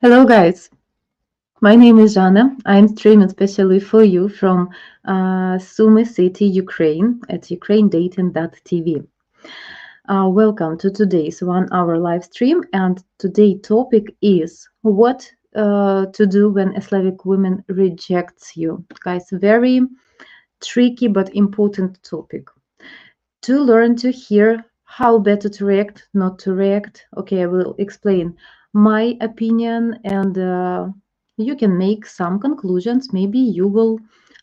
Hello, guys. My name is Jana. I'm streaming specially for you from Sumy City, Ukraine at ukrainedating.tv. Welcome to today's 1 hour live stream. And today's topic is what to do when a Slavic woman rejects you. Guys, very tricky but important topic. To learn to hear how better to react, not to react. Okay, I will explain my opinion and you can make some conclusions. Maybe you will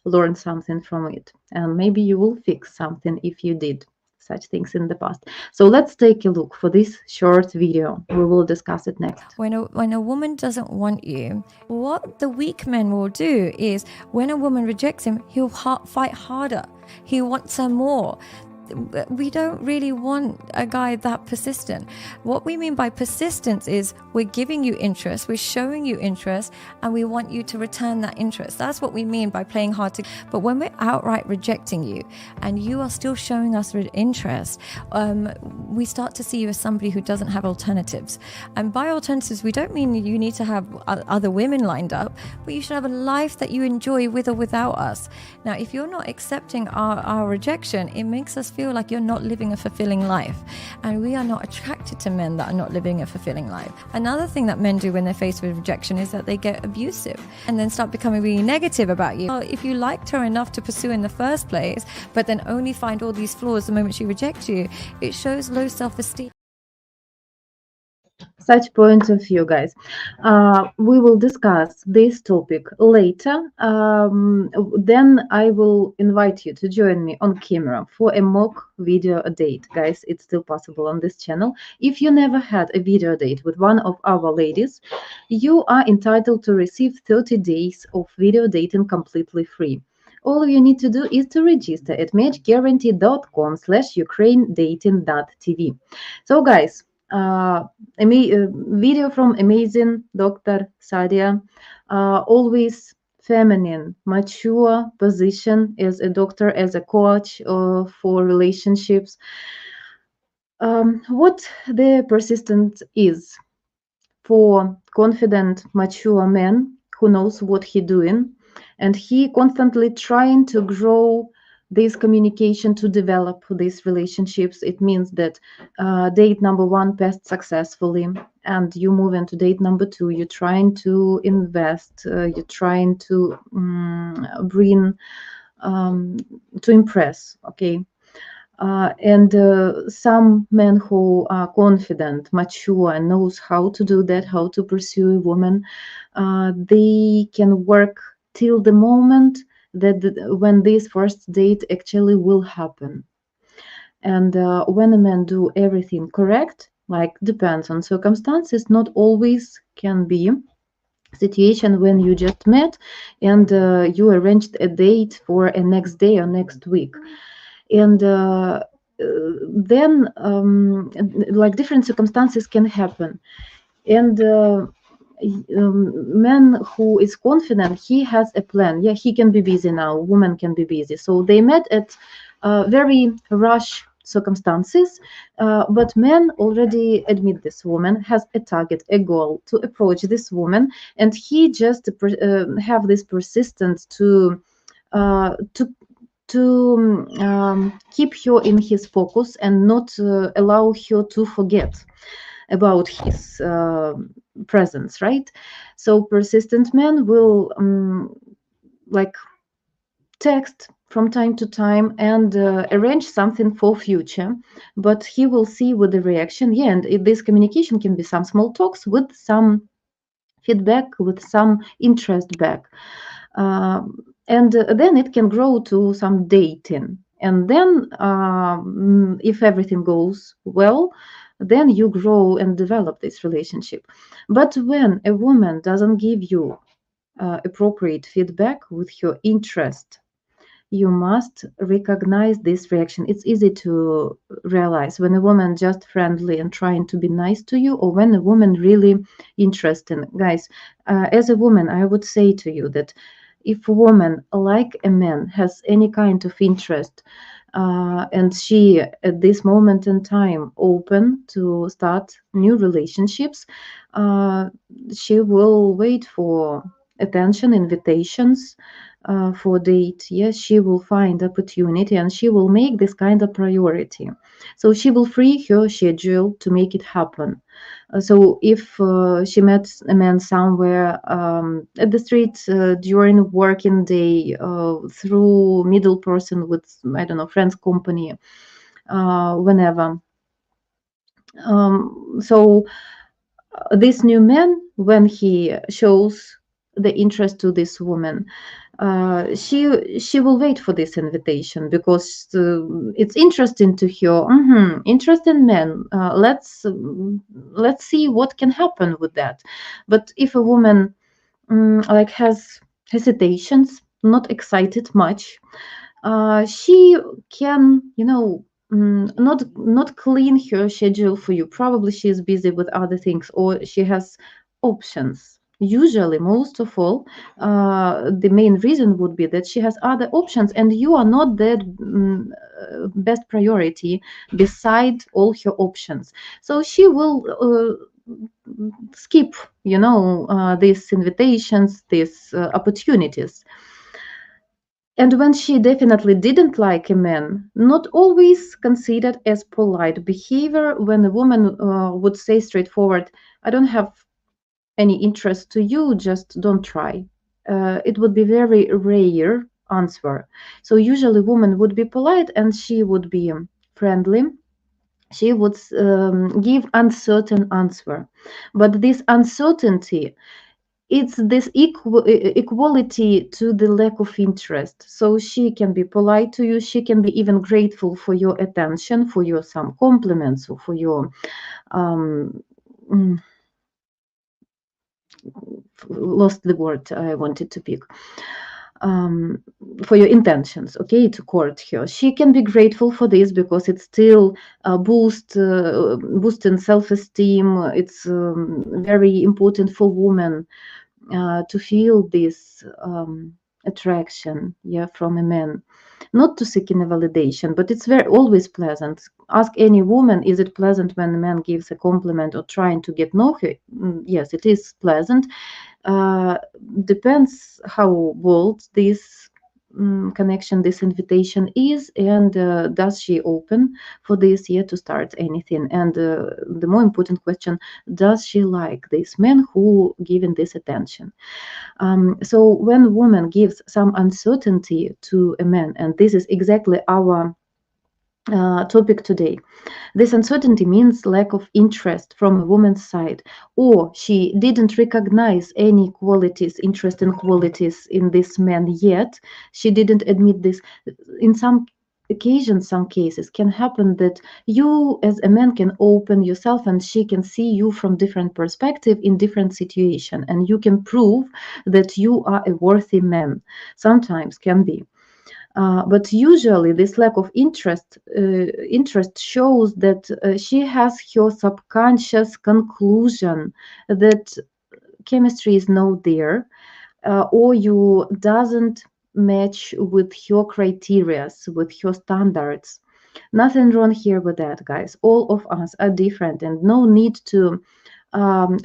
learn something from it and maybe you will fix something if you did such things in the past. So let's take a look for this short video. We will discuss it next. When a woman doesn't want you, what the weak man will do is when a woman rejects him, he'll fight harder. He wants her more. We don't really want a guy that persistent. What we mean by persistence is we're giving you interest, we're showing you interest, and we want you to return that interest. That's what we mean by playing hard to. But when we're outright rejecting you and you are still showing us interest, we start to see you as somebody who doesn't have alternatives. And by alternatives, we don't mean you need to have other women lined up, but you should have a life that you enjoy with or without us. Now, if you're not accepting our rejection, it makes us feel like you're not living a fulfilling life. And we are not attracted to men that are not living a fulfilling life. Another thing that men do when they're faced with rejection is that they get abusive and then start becoming really negative about you. If you liked her enough to pursue in the first place, but then only find all these flaws the moment she rejects you, it shows low self-esteem. Such points of view, guys. We will discuss this topic later. Then I will invite you to join me on camera for a mock video date. Guys, it's still possible on this channel. If you never had a video date with one of our ladies, you are entitled to receive 30 days of video dating completely free. All you need to do is to register at matchguarantee.com/ukrainedating.tv. So, guys, a video from amazing Dr. Sadia, always feminine, mature position as a doctor, as a coach for relationships. What the persistent is for confident, mature man who knows what he doing, and he constantly trying to grow this communication to develop these relationships. It means that date number one passed successfully and you move into date number two. You're trying to invest, you're trying to bring to impress, okay. And some men who are confident, mature, and knows how to do that, how to pursue a woman, they can work till the moment that when this first date actually will happen. And when a man do everything correct, like depends on circumstances, not always can be situation when you just met and you arranged a date for a next day or next week. And then like different circumstances can happen. And man who is confident, he has a plan. Yeah, he can be busy now, woman can be busy, so they met at very rush circumstances, but man already admit this woman has a target, a goal to approach this woman, and he just have this persistence to uh, to keep her in his focus and not allow her to forget about his presence, right? So persistent man will like text from time to time and arrange something for future, but he will see with the reaction. Yeah, and this communication can be some small talks with some feedback, with some interest back. And then it can grow to some dating. And then, if everything goes well, then you grow and develop this relationship. But when a woman doesn't give you appropriate feedback with her interest, you must recognize this reaction. It's easy to realize when a woman just friendly and trying to be nice to you, or when a woman really interesting. Guys, as a woman, I would say to you that if a woman like a man has any kind of interest, and she at this moment in time open to start new relationships, uh, she will wait for attention, invitations, for date. Yes, she will find opportunity and she will make this kind of priority. So she will free her schedule to make it happen. So if she met a man somewhere at the street during working day, through middle person with, I don't know, friends company, whenever. So this new man, when he shows the interest to this woman, she will wait for this invitation because it's interesting to her. Interesting man. Let's see what can happen with that. But if a woman like has hesitations, not excited much, she can, not clean her schedule for you. Probably she is busy with other things, or she has options. Usually, most of all, the main reason would be that she has other options, and you are not the best priority beside all her options. So she will skip, these invitations, these opportunities. And when she definitely didn't like a man, not always considered as polite behavior when a woman would say straightforward, I don't have any interest to you, just don't try. It would be very rare answer. So usually woman would be polite and she would be friendly. She would give uncertain answer. But this uncertainty, it's this equality to the lack of interest. So she can be polite to you, she can be even grateful for your attention, for your some compliments, or for your um, mm, lost the word I wanted to pick, um, for your intentions, okay, to court her. She can be grateful for this because it's still boosting self-esteem. It's very important for women to feel this attraction, yeah, from a man, not to seeking a validation, but it's very always pleasant. Ask any woman, is it pleasant when a man gives a compliment or trying to get know her? Yes, it is pleasant. uh, Depends how bold this connection, this invitation is, and does she open for this year to start anything. And the more important question, does she like this man who given this attention? So when a woman gives some uncertainty to a man, and this is exactly our topic today, this uncertainty means lack of interest from a woman's side, or she didn't recognize any qualities, interesting qualities in this man yet. She didn't admit this. In some occasions, some cases can happen that you as a man can open yourself and she can see you from different perspective in different situation, and you can prove that you are a worthy man. Sometimes can be. But usually, this lack of interest shows that she has her subconscious conclusion that chemistry is not there, or you doesn't match with her criteria, with her standards. Nothing wrong here with that, guys. All of us are different, and no need to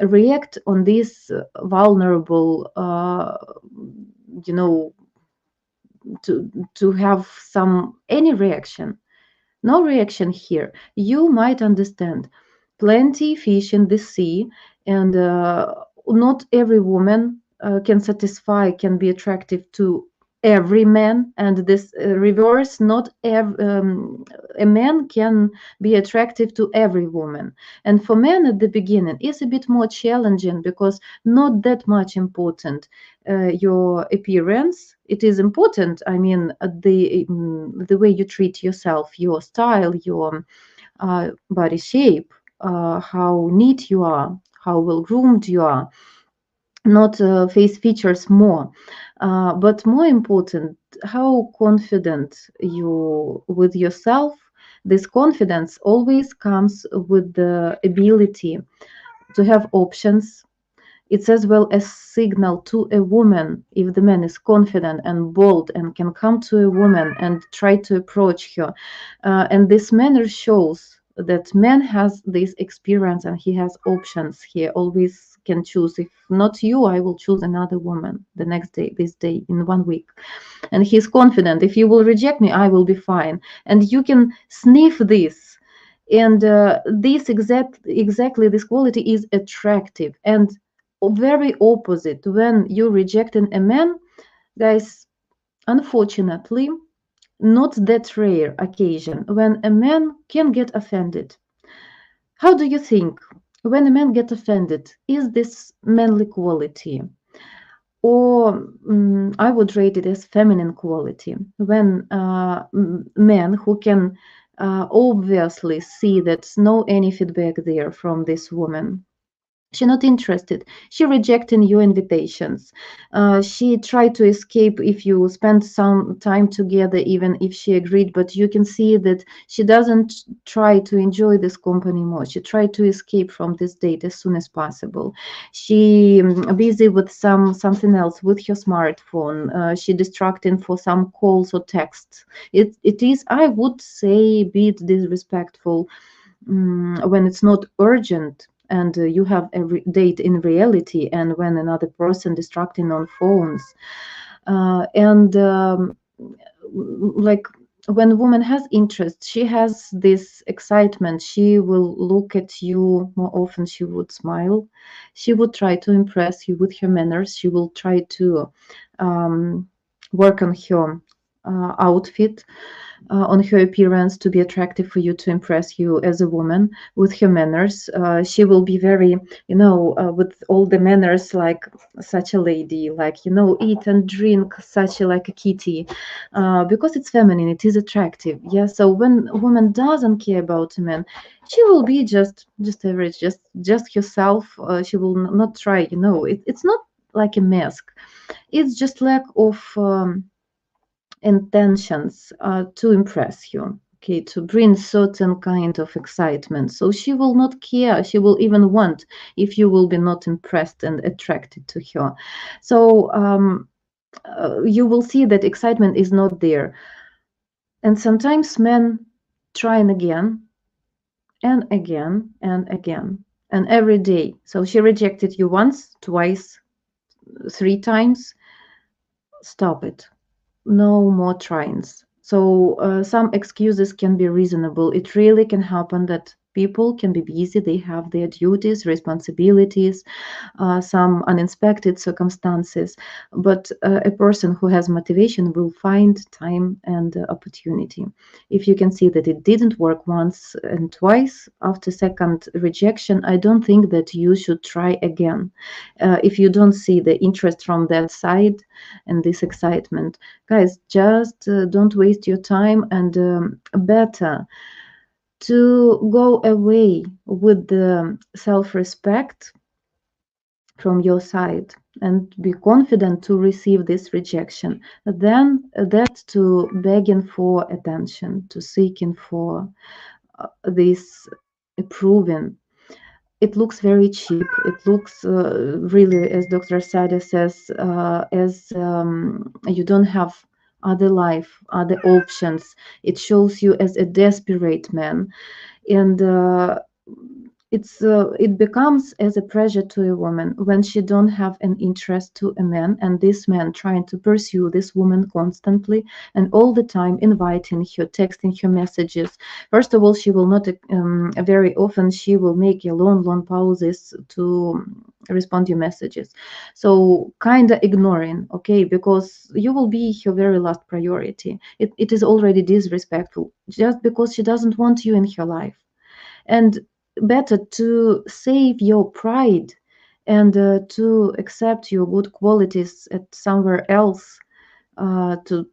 react on this vulnerable, you know, to have some any reaction. No reaction here. You might understand plenty fish in the sea, and not every woman can satisfy, can be attractive to every man, and this reverse, not a man can be attractive to every woman. And for men at the beginning is a bit more challenging because not that much important your appearance. It is important, I mean, the way you treat yourself, your style, your body shape, how neat you are, how well groomed you are, not face features more, but more important, how confident you with yourself. This confidence always comes with the ability to have options, It's as well a signal to a woman if the man is confident and bold and can come to a woman and try to approach her. And this manner shows that man has this experience and he has options. He always can choose. If not you, I will choose another woman the next day, this day, in 1 week. And he's confident. If you will reject me, I will be fine. And you can sniff this. And exactly this quality is attractive. And very opposite when you're rejecting a man, guys, unfortunately, not that rare occasion when a man can get offended. How do you think when a man gets offended, is this manly quality? Or I would rate it as feminine quality when men who can obviously see that no any feedback there from this woman. She not interested. She rejecting your invitations. She tried to escape if you spend some time together, even if she agreed. But you can see that she doesn't try to enjoy this company more. She tried to escape from this date as soon as possible. She busy with something else with her smartphone. She distracting for some calls or texts. It is, I would say, a bit disrespectful when it's not urgent and you have a date in reality, and when another person distracting on phones, and like when a woman has interest, she has this excitement. She will look at you more often. She would smile. She would try to impress you with her manners. She will try to work on her outfit, on her appearance to be attractive for you, to impress you as a woman with her manners. She will be very, with all the manners like such a lady, like, eat and drink such a like a kitty, because it's feminine, it is attractive. Yeah. So when a woman doesn't care about a man, she will be just average, just herself. She will not try. It's not like a mask. It's just lack of intentions to impress you, okay, to bring certain kind of excitement. So she will not care. She will even want if you will be not impressed and attracted to her. So you will see that excitement is not there. And sometimes men trying again and again and again and every day. So she rejected you once, twice, 3 times. Stop it. No more tryings. So some excuses can be reasonable. It really can happen that people can be busy. They have their duties, responsibilities, some unexpected circumstances. But a person who has motivation will find time and opportunity. If you can see that it didn't work once and twice after second rejection, I don't think that you should try again. If you don't see the interest from that side and this excitement, guys, just don't waste your time, and better to go away with the self-respect from your side and be confident to receive this rejection, then that to begging for attention, to seeking for this approving. It looks very cheap. It looks really, as Dr. Sada says, as you don't have other life, other options. It shows you as a desperate man, and it becomes as a pressure to a woman when she don't have an interest to a man, and this man trying to pursue this woman constantly and all the time, inviting her, texting her messages. First of all, she will not very often she will make a long pauses to respond to your messages. So kind of ignoring, okay, because you will be her very last priority. It is already disrespectful just because she doesn't want you in her life. And better to save your pride and to accept your good qualities at somewhere else, to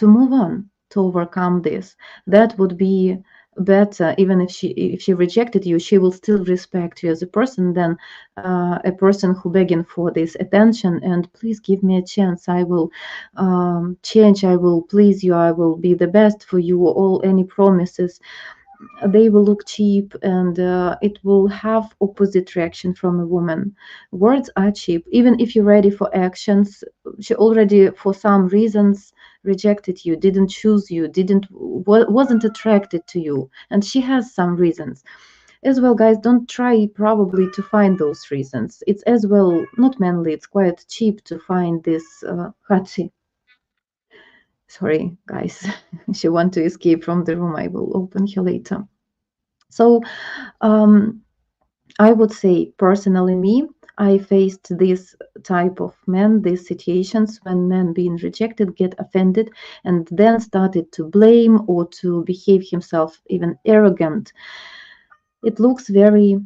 move on, to overcome this. That would be better. Even if she rejected you, she will still respect you as a person than a person who begging for this attention and please give me a chance, I will change, I will please you, I will be the best for you, all any promises. they will look cheap, and it will have opposite reaction from a woman. Words are cheap. Even if you're ready for actions, she already for some reasons rejected you, didn't choose you, wasn't attracted to you, and she has some reasons as well. Guys, don't try probably to find those reasons. It's as well not manly, it's quite cheap to find this Hatsi. Sorry guys, she want to escape from the room. I will open her later. So I would say personally me, I faced this type of men, these situations when men being rejected get offended and then started to blame or to behave himself even arrogant. It looks very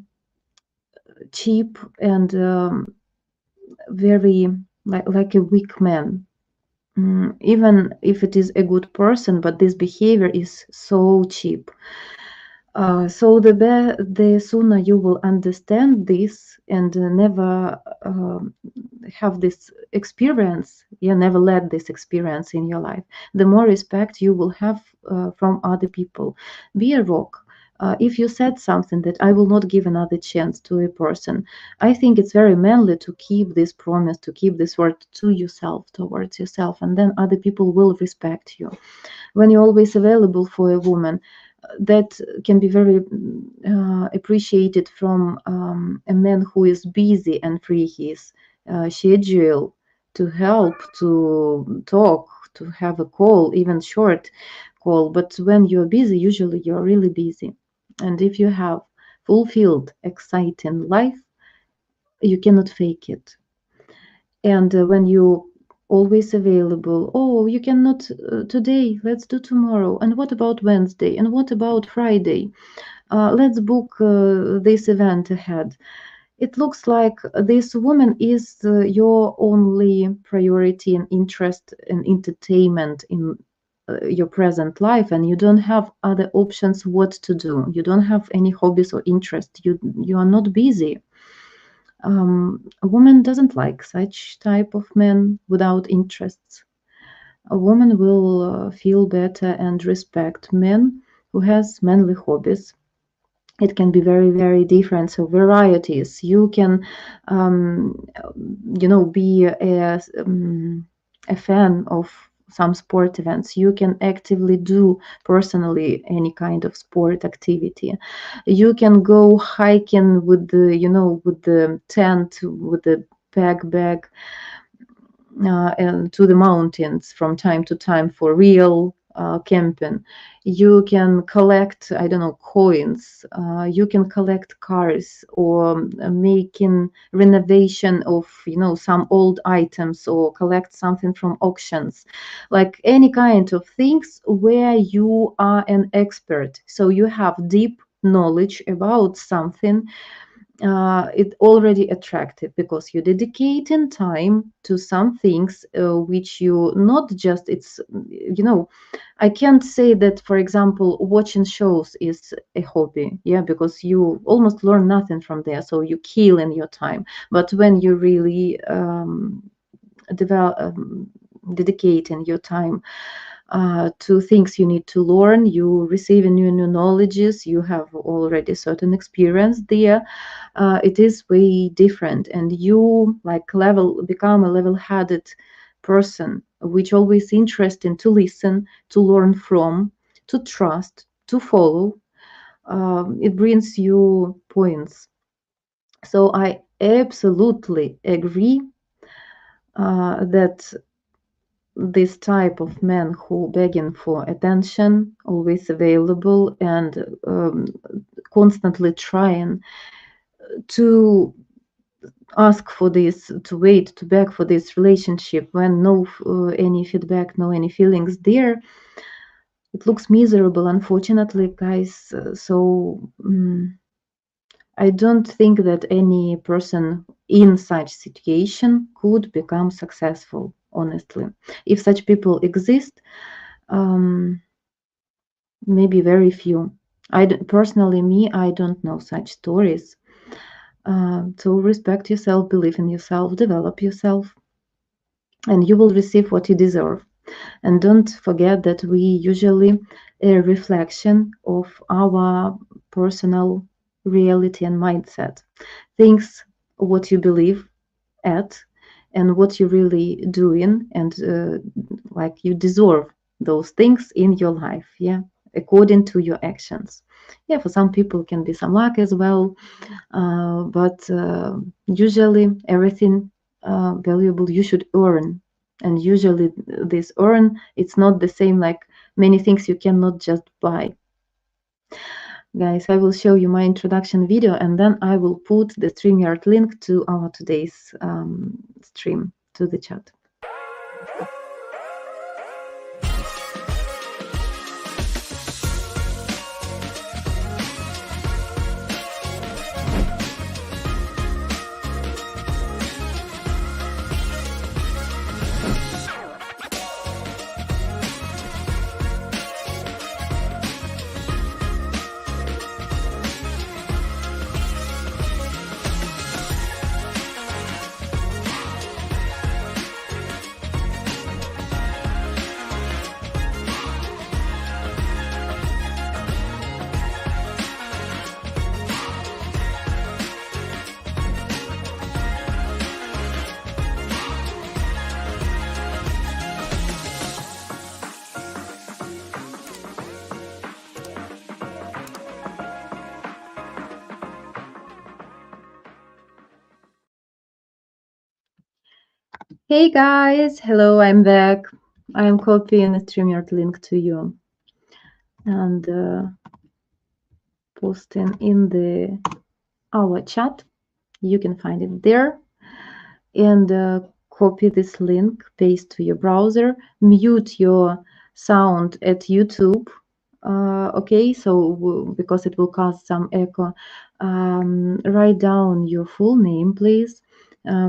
cheap and very like a weak man. Even if it is a good person, but this behavior is so cheap. So the sooner you will understand this and never have this experience, you never let this experience in your life, the more respect you will have from other people. Be a rock. If you said something that I will not give another chance to a person, I think it's very manly to keep this promise, to keep this word to yourself, towards yourself, and then other people will respect you. When you're always available for a woman, that can be very appreciated from a man who is busy and free his schedule to help, to talk, to have a call, even short call. But when you're busy, usually you're really busy. And if you have fulfilled, exciting life, you cannot fake it. And when you always available, oh, you cannot today, let's do tomorrow, and what about Wednesday, and what about Friday, let's book this event ahead. It looks like this woman is your only priority and interest and entertainment in your present life, and you don't have other options what to do. You don't have any hobbies or interest. You are not busy. A woman doesn't like such type of men without interests. A woman will feel better and respect men who has manly hobbies. It can be very, very different. So varieties. You can, be a fan of some sport events. You can actively do personally any kind of sport activity. You can go hiking with the tent, with the bag, and to the mountains from time to time for real camping. You can collect, I don't know, coins. You can collect cars or making renovation of, some old items or collect something from auctions, like any kind of things where you are an expert. So you have deep knowledge about something. It already attractive because you dedicating time to some things which you not just it's I can't say that, for example, watching shows is a hobby, yeah, because you almost learn nothing from there, so you kill in your time. But when you really develop dedicating your time to things you need to learn, you receiving new knowledges, you have already certain experience there, it is way different, and you become a level-headed person, which always interesting to listen, to learn from, to trust, to follow. It brings you points. So I absolutely agree that this type of men who begging for attention, always available, and constantly trying to ask for this, to wait, to beg for this relationship when no any feedback, no any feelings there, it looks miserable, unfortunately, guys. I don't think that any person in such situation could become successful, honestly. If such people exist, maybe very few. Personally, I don't know such stories. So respect yourself, believe in yourself, develop yourself, and you will receive what you deserve. And don't forget that we usually a reflection of our personal reality and mindset. Things what you believe at and what you're really doing, and like you deserve those things in your life, yeah, according to your actions. Yeah, for some people can be some luck as well, but usually everything valuable you should earn, and usually this earn, it's not the same like many things you cannot just buy. Guys, I will show you my introduction video, and then I will put the StreamYard link to our today's stream to the chat. Hey guys, hello, I'm back. I'm copying the StreamYard link to you and posting in our chat. You can find it there, and copy this link, paste to your browser, mute your sound at YouTube. Okay, so because it will cause some echo, write down your full name, please.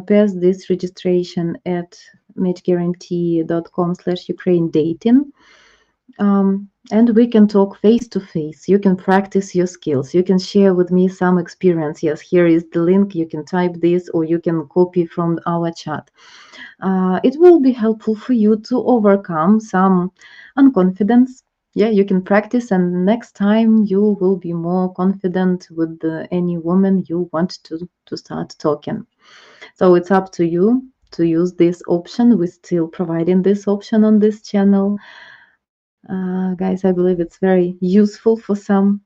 Paste this registration at matchguarantee.com/Ukraine dating. And we can talk face to face. You can practice your skills. You can share with me some experience. Yes, here is the link. You can type this, or you can copy from our chat. It will be helpful for you to overcome some unconfidence. Yeah, you can practice, and next time you will be more confident with any woman you want to start talking. So it's up to you to use this option. We're still providing this option on this channel. Guys, I believe it's very useful for some.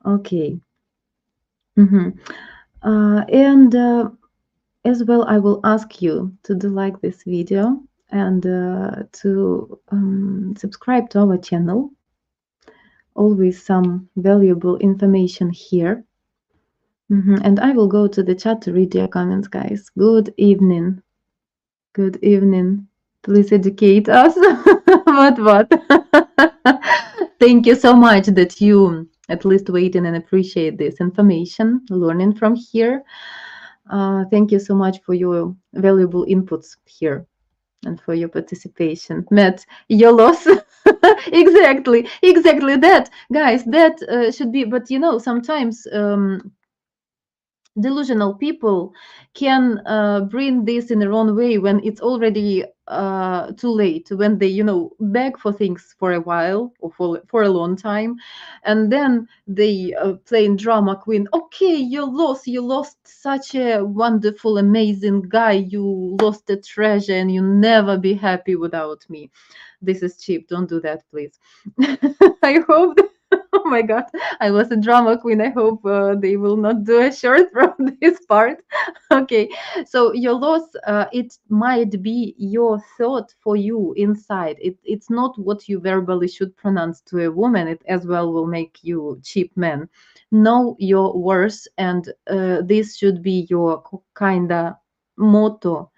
Okay. And as well, I will ask you to do like this video and to subscribe to our channel. Always some valuable information here. And I will go to the chat to read your comments, guys. Good evening. Good evening. Please educate us. What? Thank you so much that you at least waiting and appreciate this information, learning from here. Thank you so much for your valuable inputs here and for your participation. Matt, your loss. Exactly that, guys, that should be, but you know, sometimes delusional people can bring this in the wrong way when it's already too late, when they, you know, beg for things for a while or for a long time, and then they playing drama queen. Okay, you lost such a wonderful, amazing guy, you lost a treasure, and you never be happy without me. This is cheap. Don't do that, please. I hope oh my god, I was a drama queen. I hope they will not do a short from this part. Okay, so your loss, it might be your thought for you inside. It's not what you verbally should pronounce to a woman. It as well will make you cheap man. Know your worth, and this should be your kinda motto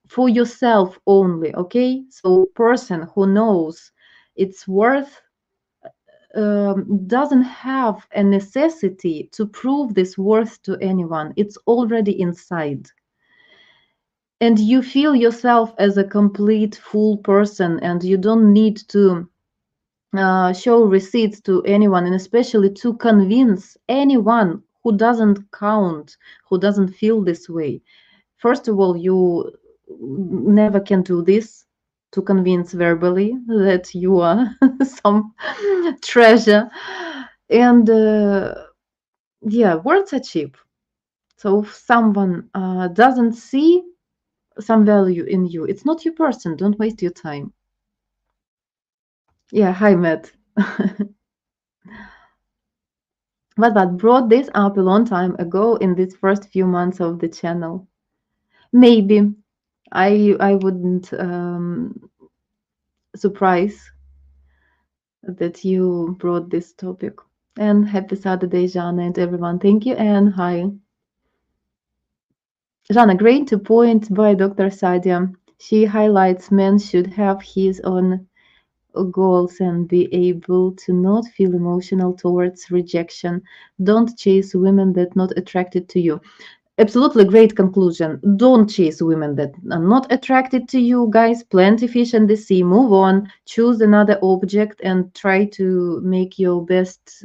for yourself only. Okay, so person who knows its worth doesn't have a necessity to prove this worth to anyone. It's already inside. And you feel yourself as a complete full person, and you don't need to show receipts to anyone, and especially to convince anyone who doesn't count, who doesn't feel this way. First of all, you never can do this. to convince verbally that you are some treasure. And yeah, words are cheap. So if someone doesn't see some value in you, it's not your person. Don't waste your time. Yeah, hi, Matt. But brought this up a long time ago in these first few months of the channel. Maybe I wouldn't surprise that you brought this topic. And happy Saturday, Jana, and everyone. Thank you, and hi. Jana, great to point by Dr. Sadia. She highlights men should have his own goals and be able to not feel emotional towards rejection. Don't chase women that not attracted to you. Absolutely great conclusion. Don't chase women that are not attracted to you, guys. Plenty fish in the sea. Move on. Choose another object and try to make your best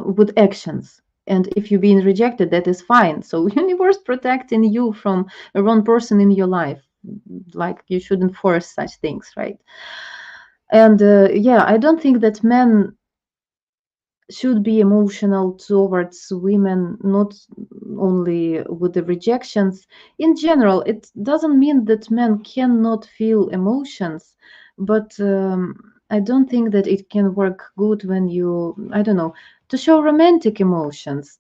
with actions. And if you're being rejected, that is fine. So universe protecting you from a wrong person in your life. Like you shouldn't force such things, right? And yeah, I don't think that men should be emotional towards women, not only with the rejections. In general, it doesn't mean that men cannot feel emotions, but I don't think that it can work good when you, I don't know, to show romantic emotions,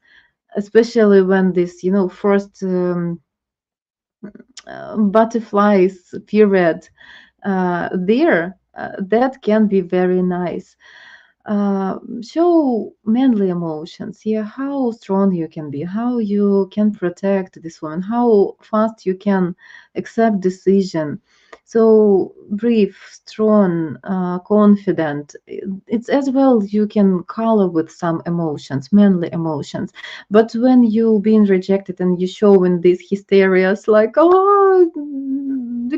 especially when this, first butterflies period there, that can be very nice. Show manly emotions. Yeah, how strong you can be, how you can protect this woman, how fast you can accept decision. So brave, strong, confident. It's as well you can color with some emotions, manly emotions. But when you being rejected and you show in these hysterias like, oh,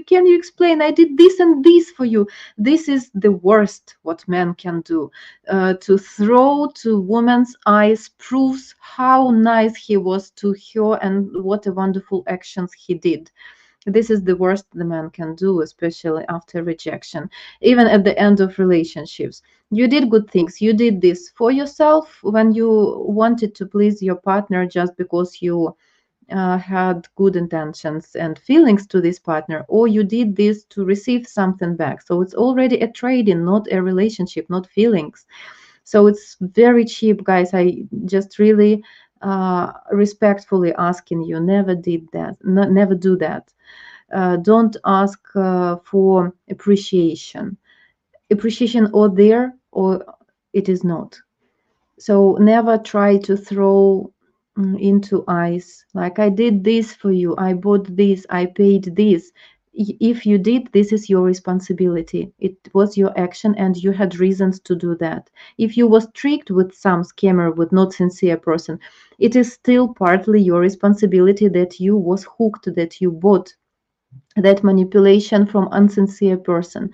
can you explain? I did this and this for you. This is the worst what men can do. To throw to woman's eyes proves how nice he was to her and what a wonderful actions he did. This is the worst the man can do, especially after rejection, even at the end of relationships. You did good things. You did this for yourself when you wanted to please your partner just because you had good intentions and feelings to this partner, or you did this to receive something back. So it's already a trading, not a relationship, not feelings. So it's very cheap, guys. I just really respectfully asking you, never did that, never do that. Don't ask for appreciation. Appreciation or there or it is not. So never try to throw into eyes like I did this for you, I bought this, I paid this. If you did, this is your responsibility. It was your action and you had reasons to do that. If you was tricked with some scammer, with not sincere person, it is still partly your responsibility that you was hooked, that you bought that manipulation from unsincere person.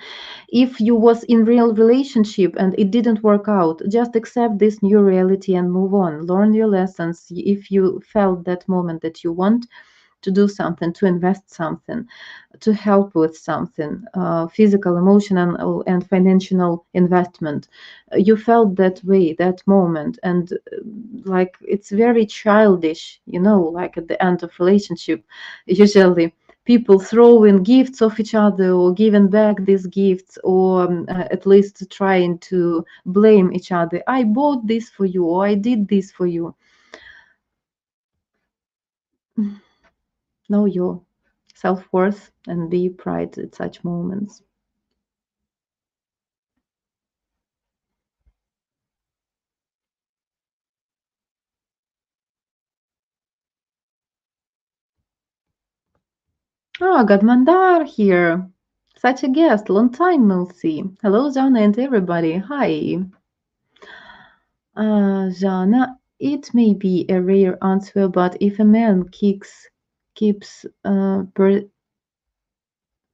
If you was in real relationship and it didn't work out, just accept this new reality and move on. Learn your lessons. If you felt that moment that you want to do something, to invest something, to help with something, physical, emotional, and financial investment, you felt that way, that moment, and like it's very childish, like at the end of relationship, usually people throwing gifts of each other or giving back these gifts, or at least trying to blame each other. I bought this for you, or I did this for you. Know your self-worth and be pride at such moments. Oh, got Mandar here. Such a guest. Long time no see. Hello, Jana and everybody. Hi. Jana, it may be a rare answer, but if a man keeps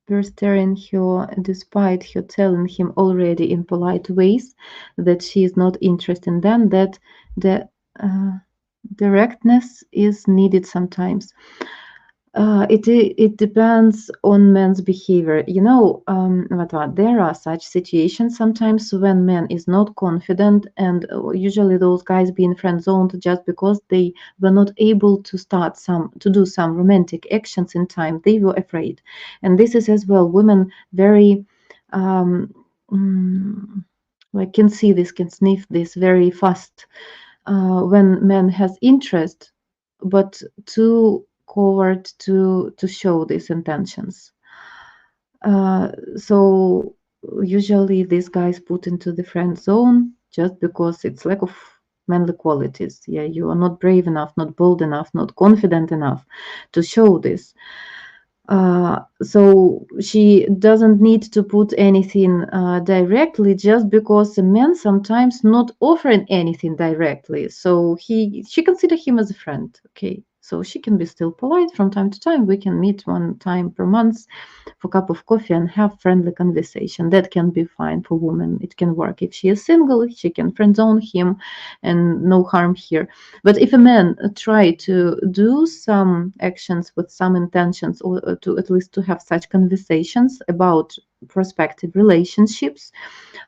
pestering her despite her telling him already in polite ways that she is not interested, then that the directness is needed sometimes. It depends on men's behavior. You know, what there are such situations sometimes when man is not confident, and usually those guys being friend zoned just because they were not able to do some romantic actions in time. They were afraid, and this is as well women very um, mm, like can see this, can sniff this very fast when man has interest, but too coward to show these intentions. So usually these guys put into the friend zone just because it's lack of manly qualities. Yeah, you are not brave enough, not bold enough, not confident enough to show this. So she doesn't need to put anything directly just because the man sometimes not offering anything directly. So she consider him as a friend. Okay, so she can be still polite from time to time. We can meet one time per month for a cup of coffee and have friendly conversation. That can be fine for women. It can work. If she is single, she can friend zone him, and no harm here. But if a man try to do some actions with some intentions, or to at least to have such conversations about prospective relationships,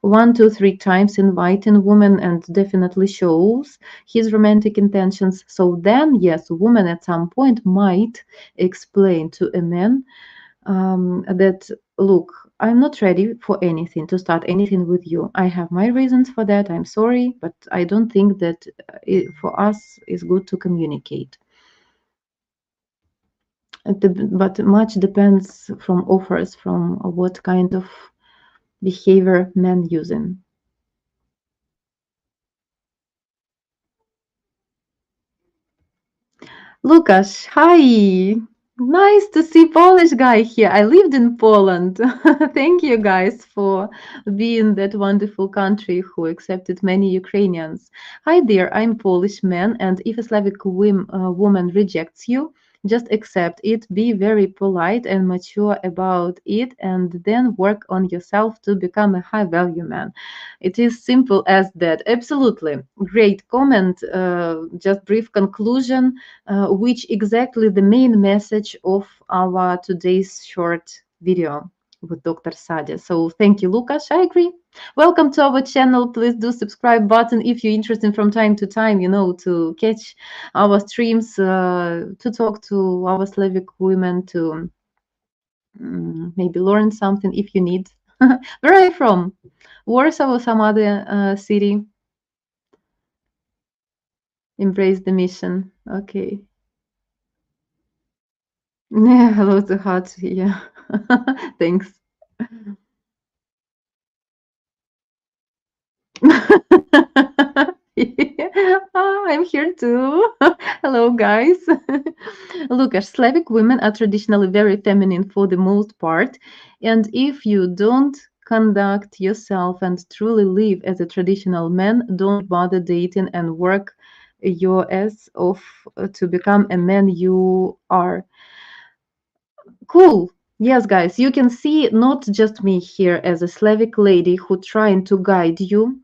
one, two, three times inviting women and definitely shows his romantic intentions. So then, yes, woman at some point might explain to a man that look, I'm not ready for anything to start anything with you. I have my reasons for that. I'm sorry, but I don't think that for us is good to communicate. But much depends from offers, from what kind of behavior men using. Lukasz, hi. Nice to see Polish guy here. I lived in Poland. Thank you guys for being that wonderful country who accepted many Ukrainians. Hi there, I'm Polish man, and if a Slavic woman rejects you, just accept it, be very polite and mature about it, and then work on yourself to become a high value man. It is simple as that. Absolutely. Great comment. Just brief conclusion, which exactly the main message of our today's short video with Dr. Sadia. So thank you, Lukasz. I agree. Welcome to our channel. Please do subscribe button if you're interested from time to time, you know, to catch our streams, to talk to our Slavic women, to maybe learn something if you need. Where are you from? Warsaw or some other city? Embrace the mission. Okay. Yeah, hello to Hot. Yeah. Thanks. I'm here too. Hello, guys. Look, as Slavic women are traditionally very feminine for the most part, and if you don't conduct yourself and truly live as a traditional man, don't bother dating and work your ass off to become a man you are. Cool. Yes, guys, you can see not just me here as a Slavic lady who trying to guide you,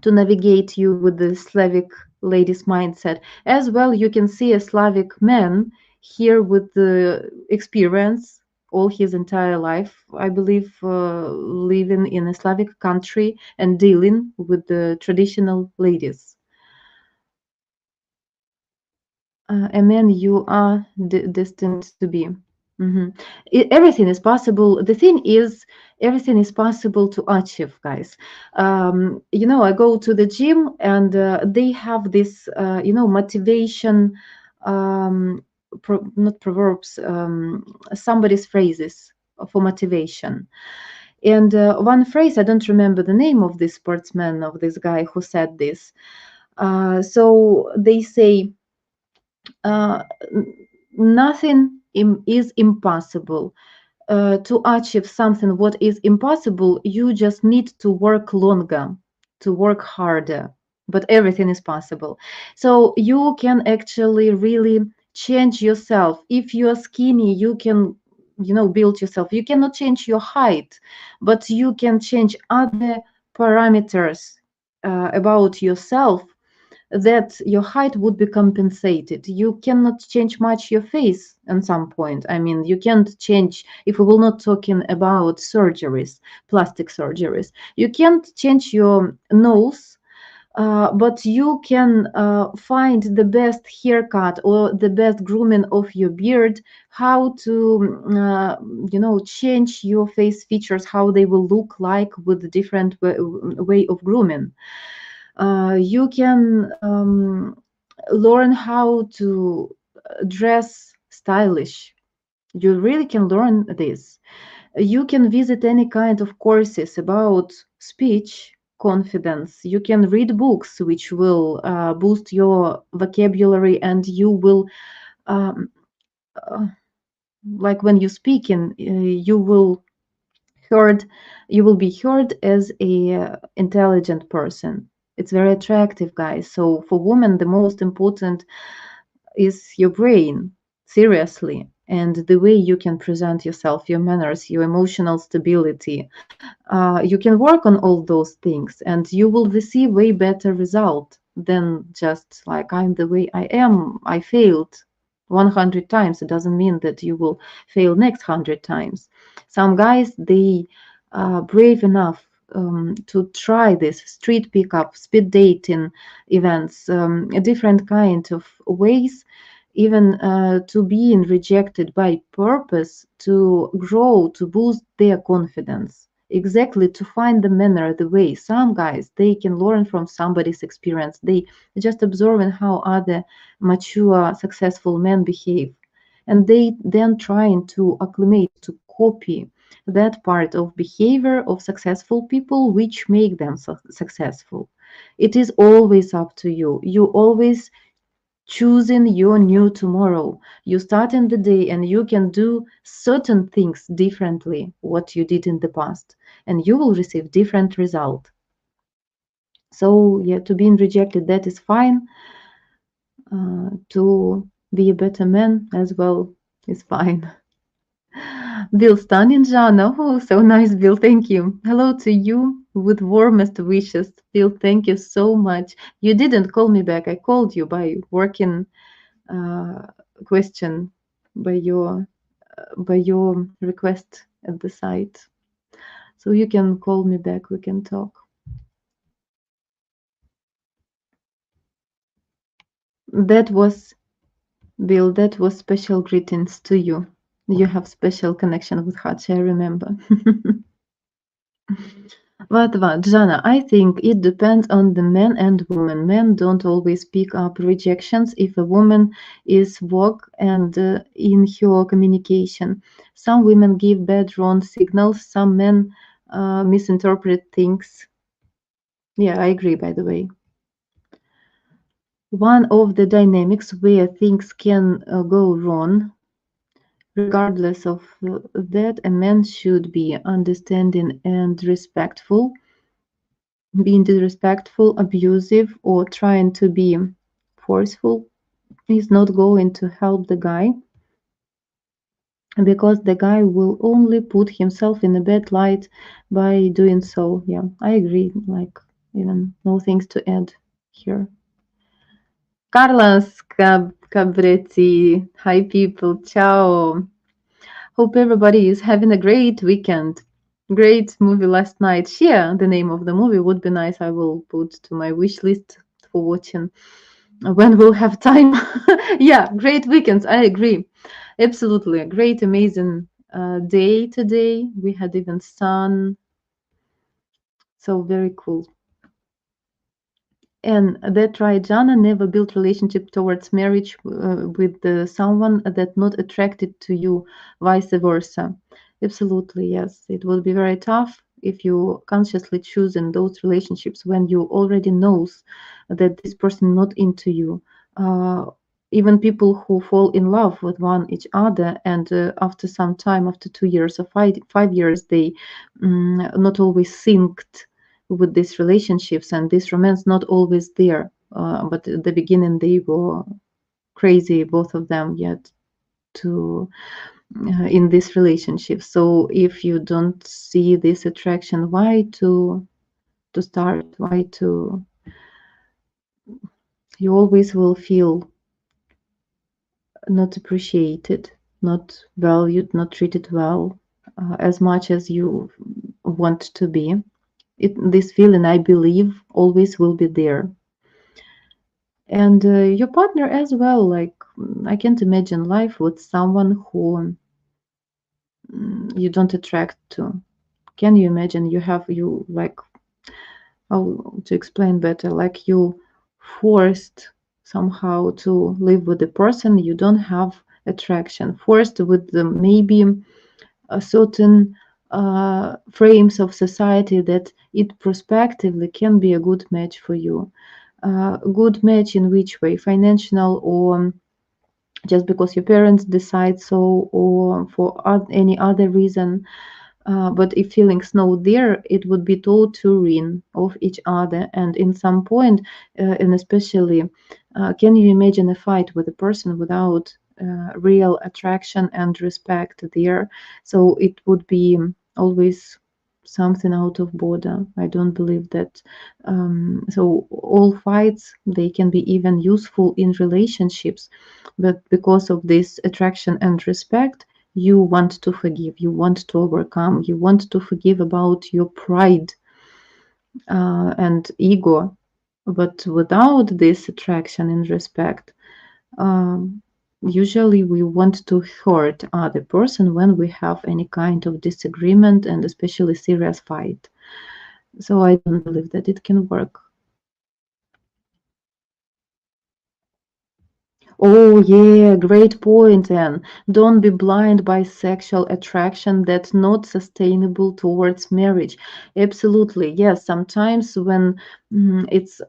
to navigate you with the Slavic lady's mindset. As well, you can see a Slavic man here with the experience all his entire life, I believe, living in a Slavic country and dealing with the traditional ladies. A man you are destined to be. Mhm. Everything is possible. The thing is, everything is possible to achieve, guys. You know, I go to the gym and they have this, you know, motivation, not proverbs, somebody's phrases for motivation. And one phrase, I don't remember the name of this sportsman, of this guy who said this. So they say, uh, nothing is impossible. To achieve something what is impossible, you just need to work longer, to work harder, but everything is possible. So you can actually really change yourself. If you are skinny, you can, you know, build yourself. You cannot change your height, but you can change other parameters about yourself that your height would be compensated. You cannot change much your face at some point. I mean, you can't change, if we will not talking about surgeries, plastic surgeries, you can't change your nose, but you can find the best haircut or the best grooming of your beard, how to, change your face features, how they will look like with a different way of grooming. You can learn how to dress stylish. You really can learn this. You can visit any kind of courses about speech confidence. You can read books which will boost your vocabulary, and you will, um, uh, like when you speak, in heard you will be heard as a intelligent person. It's very attractive, guys. So for women, the most important is your brain, seriously, and the way you can present yourself, your manners, your emotional stability. You can work on all those things, and you will receive way better result than just like, I'm the way I am, I failed 100 times. It doesn't mean that you will fail next 100 times. Some guys, they are brave enough to try this street pickup, speed dating events, a different kind of ways, even to being rejected by purpose, to grow, to boost their confidence, exactly, to find the manner, the way. Some guys, they can learn from somebody's experience. They just observing how other mature successful men behave, and they then trying to acclimate, to copy that part of behavior of successful people which make them successful. It is always up to you. You always choosing your new tomorrow. You start in the day and you can do certain things differently what you did in the past, and you will receive different result. So yeah, to being rejected, that is fine. To be a better man as well is fine. Bill, stunning Jana. Oh, so nice, Bill. Thank you. Hello to you with warmest wishes. Bill, thank you so much. You didn't call me back. I called you by working uh, question, by your request at the site. So you can call me back. We can talk. That was Bill. That was special greetings to you. You have special connection with Hachi, I remember. What, Jana? I think it depends on the man and woman. Men don't always pick up rejections if a woman is vague and in her communication. Some women give bad wrong signals. Some men misinterpret things. Yeah, I agree, by the way. One of the dynamics where things can go wrong, regardless of that, a man should be understanding and respectful. Being disrespectful, abusive, or trying to be forceful is not going to help the guy, because the guy will only put himself in a bad light by doing so. Yeah, I agree. Like, even no things to add here. Carlos Cabretti. Hi, people. Ciao. Hope everybody is having a great weekend. Great movie last night. Share the name of the movie would be nice. I will put to my wish list for watching when we'll have time. Yeah, great weekends. I agree. Absolutely. A great, amazing day today. We had even sun. So very cool. And that right, Jana never built relationship towards marriage with someone that not attracted to you, vice versa. Absolutely, yes. It will be very tough if you consciously choose in those relationships when you already knows that this person not into you. Even people who fall in love with one each other, and after some time, after 2 years or 5 years, they not always synced with these relationships, and this romance not always there, but at the beginning they were crazy, both of them, yet to in this relationship. So if you don't see this attraction, why to start, why to You always will feel not appreciated, not valued, not treated well, as much as you want to be. This feeling, I believe, always will be there. And your partner as well. Like, I can't imagine life with someone who you don't attract to. Can you imagine you like, how to explain better? Like, you forced somehow to live with the person you don't have attraction, forced with the maybe a certain frames of society that it prospectively can be a good match for you. Good match in which way? Financial, or just because your parents decide so, or for any other reason. But if feelings not there, it would be total ruin of each other. And in some point, and especially, can you imagine a fight with a person without real attraction and respect there? So it would be always something out of border. I don't believe that. So all fights, they can be even useful in relationships, but because of this attraction and respect, you want to forgive, you want to overcome, you want to forgive about your pride and ego. But without this attraction and respect, um, usually we want to hurt other person when we have any kind of disagreement and especially serious fight. So I don't believe that it can work. Oh, yeah, great point, Anne. Don't be blind by sexual attraction that's not sustainable towards marriage. Absolutely, yes. Sometimes when it's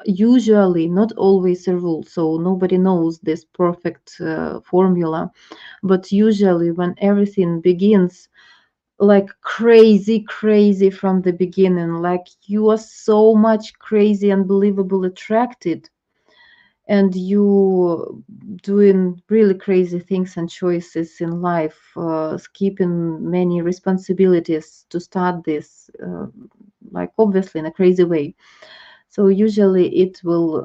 usually not always a rule, so nobody knows this perfect formula. But usually, when everything begins like crazy, crazy from the beginning, like you are so much crazy, unbelievable attracted, and you doing really crazy things and choices in life, skipping many responsibilities to start this, like obviously in a crazy way. So usually it will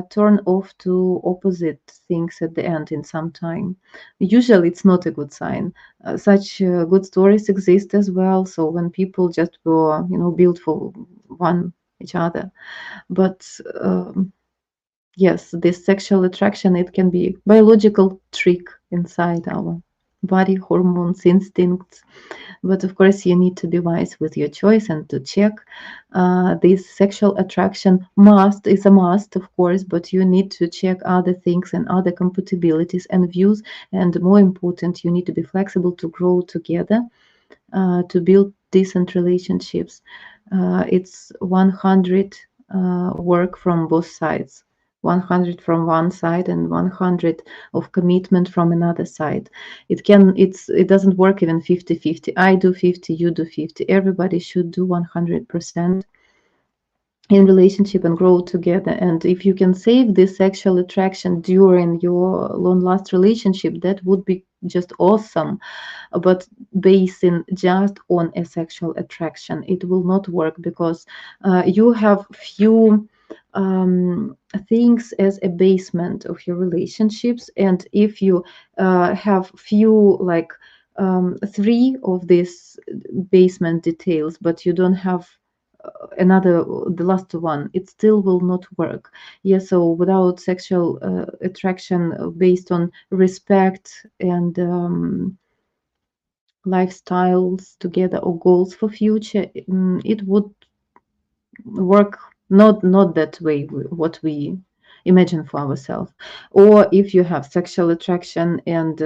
turn off to opposite things at the end in some time. Usually it's not a good sign. Such good stories exist as well. So when people just were, built for one each other, but yes, this sexual attraction, it can be biological trick inside our body, hormones, instincts. But of course, you need to be wise with your choice and to check. This sexual attraction is a must, of course, but you need to check other things and other compatibilities and views. And more important, you need to be flexible to grow together, to build decent relationships. It's 100 work from both sides. 100 from one side and 100 of commitment from another side. It doesn't work even 50-50. I do 50, you do 50. Everybody should do 100% in relationship and grow together. And if you can save this sexual attraction during your long last relationship, that would be just awesome. But basing just on a sexual attraction, it will not work, because you have few things as a basement of your relationships. And if you have few, like three of these basement details, but you don't have another, the last one, it still will not work. Yeah, so without sexual attraction based on respect and lifestyles together or goals for future, it would work not that way, what we imagine for ourselves. Or if you have sexual attraction and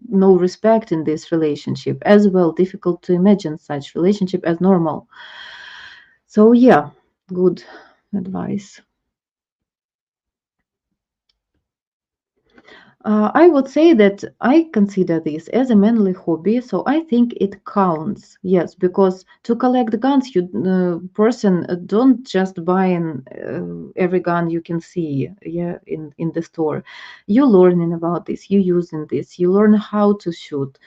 no respect in this relationship as well, difficult to imagine such relationship as normal. So yeah, good advice. I would say that I consider this as a manly hobby, so I think it counts. Yes, because to collect guns, you person don't just buy every gun you can see, yeah, in the store. You learning about this, you using this, you learn how to shoot.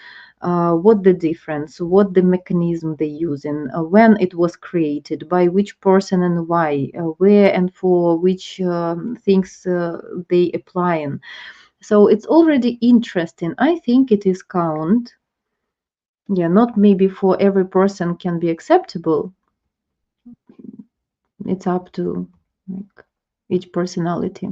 what the difference, what the mechanism they using, when it was created, by which person and why, where and for which things they applying. So it's already interesting. I think it is count. Yeah, not maybe for every person can be acceptable. It's up to like each personality.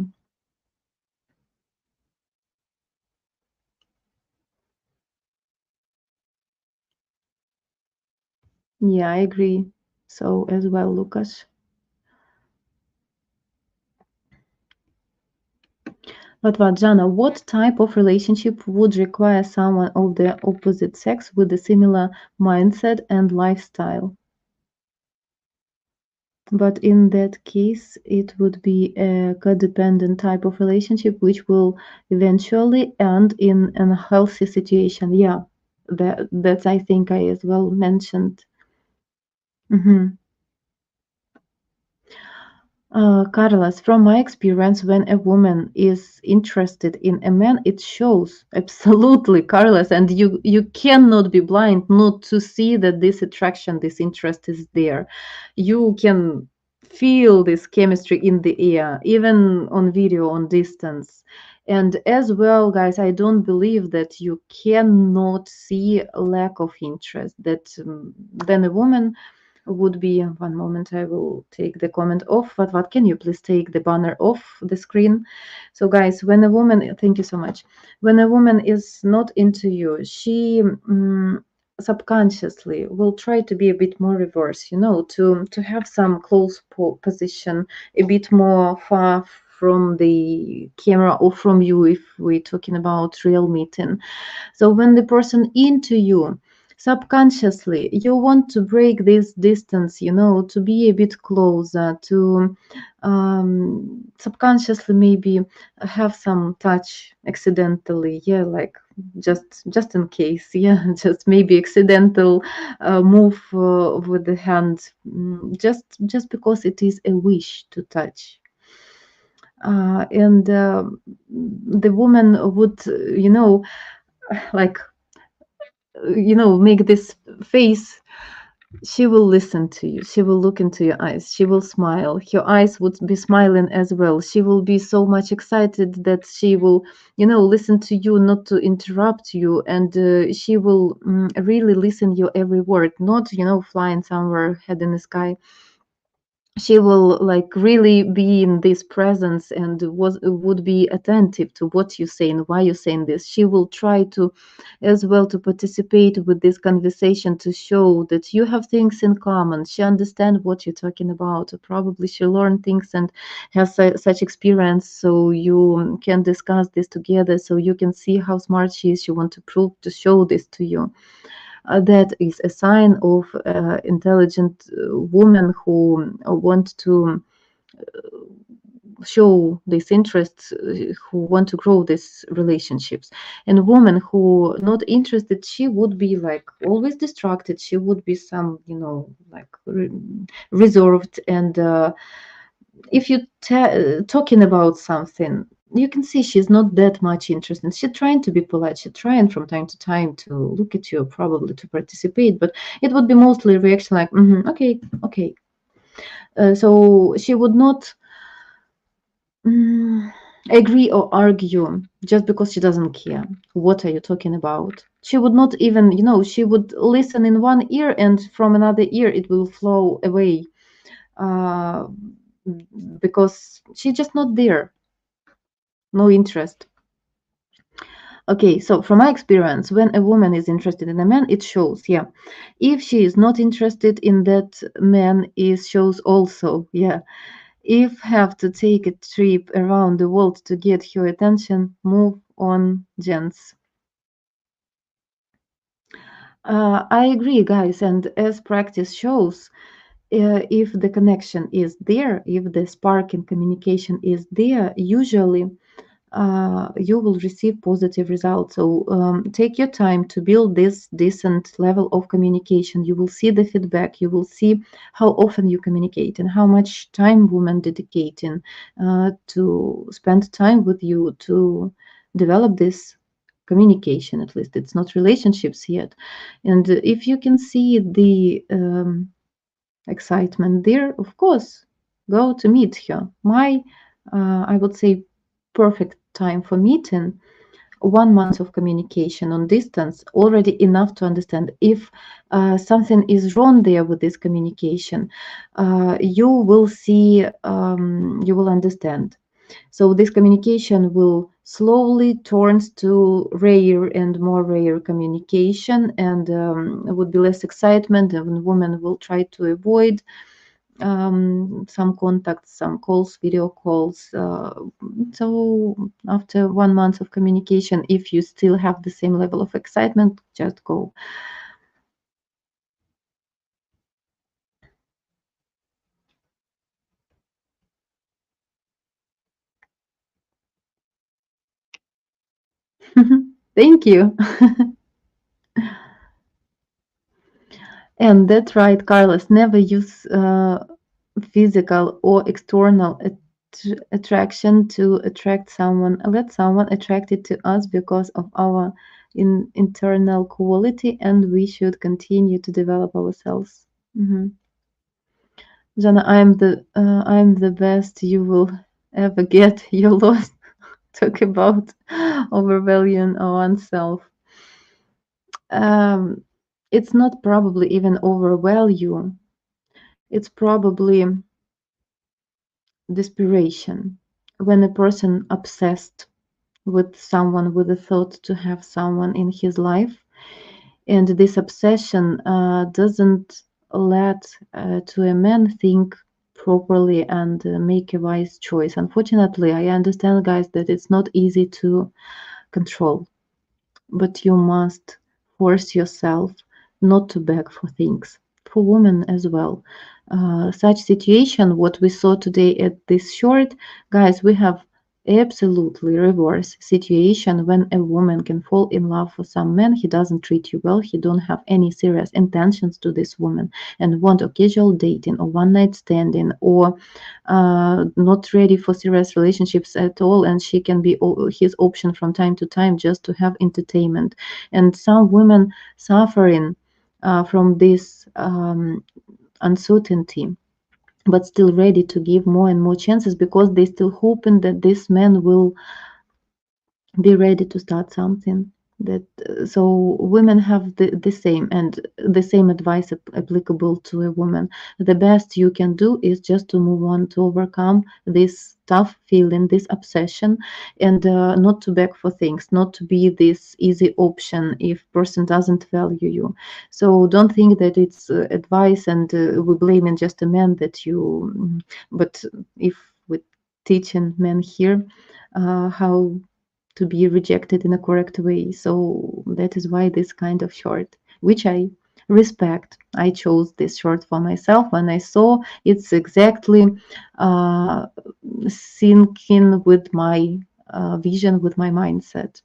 Yeah, I agree. So as well, Lucas. But Jana, what type of relationship would require someone of the opposite sex with a similar mindset and lifestyle? But in that case, it would be a codependent type of relationship, which will eventually end in a healthy situation. Yeah, that's I think I as well mentioned. Mhm. Carlos, from my experience, when a woman is interested in a man, it shows absolutely, Carlos, and you cannot be blind not to see that this attraction, this interest is there. You can feel this chemistry in the air, even on video, on distance. And as well, guys, I don't believe that you cannot see a lack of interest. That then a woman would be, one moment, I will take the comment off. But what can you please take the banner off the screen? So guys, when a woman, thank you so much, when a woman is not into you, she subconsciously will try to be a bit more reverse, to have some close position, a bit more far from the camera or from you, if we're talking about real meeting. So when the person into you, subconsciously you want to break this distance, to be a bit closer, to subconsciously maybe have some touch accidentally, yeah, like just in case, yeah, just maybe accidental move with the hand, just because it is a wish to touch. And the woman would, like, make this face. She will listen to you, she will look into your eyes, she will smile, her eyes would be smiling as well, she will be so much excited that she will, listen to you, not to interrupt you, and she will really listen your every word, not, flying somewhere head in the sky. She will like really be in this presence and would be attentive to what you're saying, why you're saying this. She will try to as well to participate with this conversation, to show that you have things in common. She understands what you're talking about. Probably she learned things and has such experience, so you can discuss this together, so you can see how smart she is. She want to prove, to show this to you. That is a sign of intelligent woman who want to show this interest, who want to grow these relationships. And woman who not interested, she would be like always distracted, she would be some, like reserved. And if you talking about something, you can see she's not that much interested. She's trying to be polite, she's trying from time to time to look at you, probably to participate, but it would be mostly reaction like, okay, okay. So she would not agree or argue just because she doesn't care. What are you talking about? She would not even, she would listen in one ear and from another ear it will flow away, uh, because she's just not there. No interest. Okay, so from my experience, when a woman is interested in a man, it shows, yeah. If she is not interested in that man, it shows also, yeah. If have to take a trip around the world to get her attention, move on, gents. I agree, guys, and as practice shows, if the connection is there, if the spark in communication is there, usually you will receive positive results. So take your time to build this decent level of communication. You will see the feedback. You will see how often you communicate and how much time women dedicating to spend time with you to develop this communication, at least it's not relationships yet. And if you can see the excitement there, of course, go to meet her. My, I would say, perfect time for meeting, 1 month of communication on distance, already enough to understand if something is wrong there with this communication. You will see, you will understand. So this communication will slowly turns to rare and more rare communication, and would be less excitement, and women will try to avoid some contacts, some calls, video calls. So after 1 month of communication, if you still have the same level of excitement, just go. Thank you. And that's right, Carlos. Never use physical or external attraction to attract someone. Let someone attracted to us because of our internal quality, and we should continue to develop ourselves. Jana, I'm the best you will ever get. You lost. Talk about overvaluing oneself. It's not probably even overvalue. It's probably desperation. When a person obsessed with someone, with the thought to have someone in his life, and this obsession doesn't let to a man think properly and make a wise choice. Unfortunately, I understand, guys, that it's not easy to control, but you must force yourself not to beg for things, for women as well. Such situation, what we saw today at this short, guys, we have absolutely reverse situation when a woman can fall in love with some man. He doesn't treat you well, he don't have any serious intentions to this woman, and want occasional dating or one night standing, or not ready for serious relationships at all, and she can be his option from time to time just to have entertainment. And some women suffering from this uncertainty, but still ready to give more and more chances because they still hoping that this man will be ready to start something. That so women have the same, and the same advice applicable to a woman. The best you can do is just to move on, to overcome this tough feeling, this obsession, and not to beg for things, not to be this easy option if person doesn't value you. So don't think that it's advice and we're blaming just a man that you, but if we're teaching men here how to be rejected in a correct way. So that is why this kind of short, which I respect. I chose this short for myself when I saw it's exactly uh, syncing with my vision, with my mindset.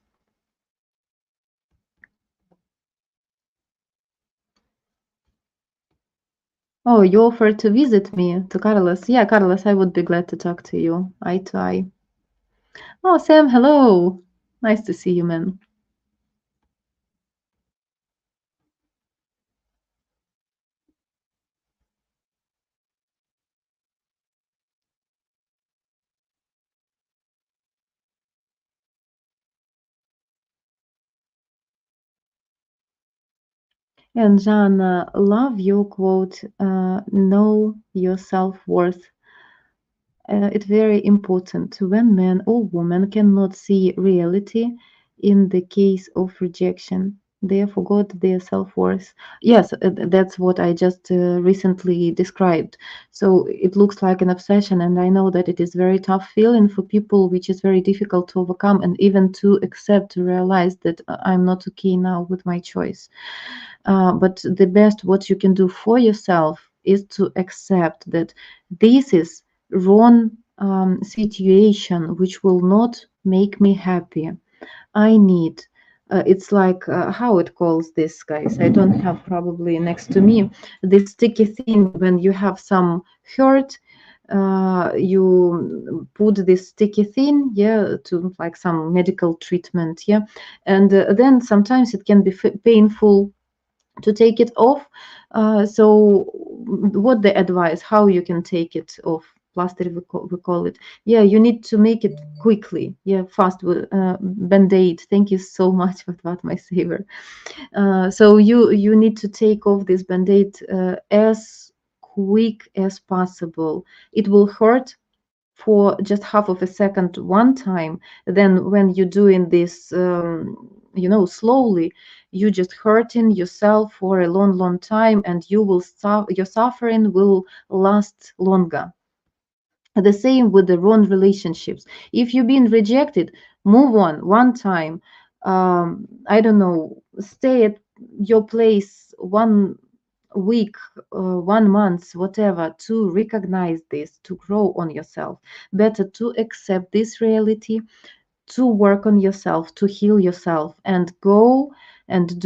Oh, you offered to visit me to Carlos. Yeah, Carlos, I would be glad to talk to you eye to eye. Oh, Sam, hello. Nice to see you, man. And Jana, love your quote, know your self-worth. It's very important when man or woman cannot see reality in the case of rejection. They forgot their self-worth. Yes, that's what I just recently described. So it looks like an obsession, and I know that it is very tough feeling for people, which is very difficult to overcome and even to accept, to realize that I'm not okay now with my choice. But the best what you can do for yourself is to accept that this is wrong situation which will not make me happy. I need it's like how it calls this, guys, I don't have probably next to me this sticky thing when you have some hurt, you put this sticky thing, yeah, to like some medical treatment, yeah, and then sometimes it can be painful to take it off. So what the advice, how you can take it off? Plaster, we call it. Yeah, you need to make it quickly. Yeah, fast. Band-aid. Thank you so much for that, my saver. So you need to take off this band-aid as quick as possible. It will hurt for just half of a second one time. Then when you're doing this, slowly, you just hurting yourself for a long time, and your suffering will last longer. The same with the wrong relationships. If you've been rejected, move on one time. I don't know, stay at your place 1 week, 1 month, whatever, to recognize this, to grow on yourself. Better to accept this reality, to work on yourself, to heal yourself, and go and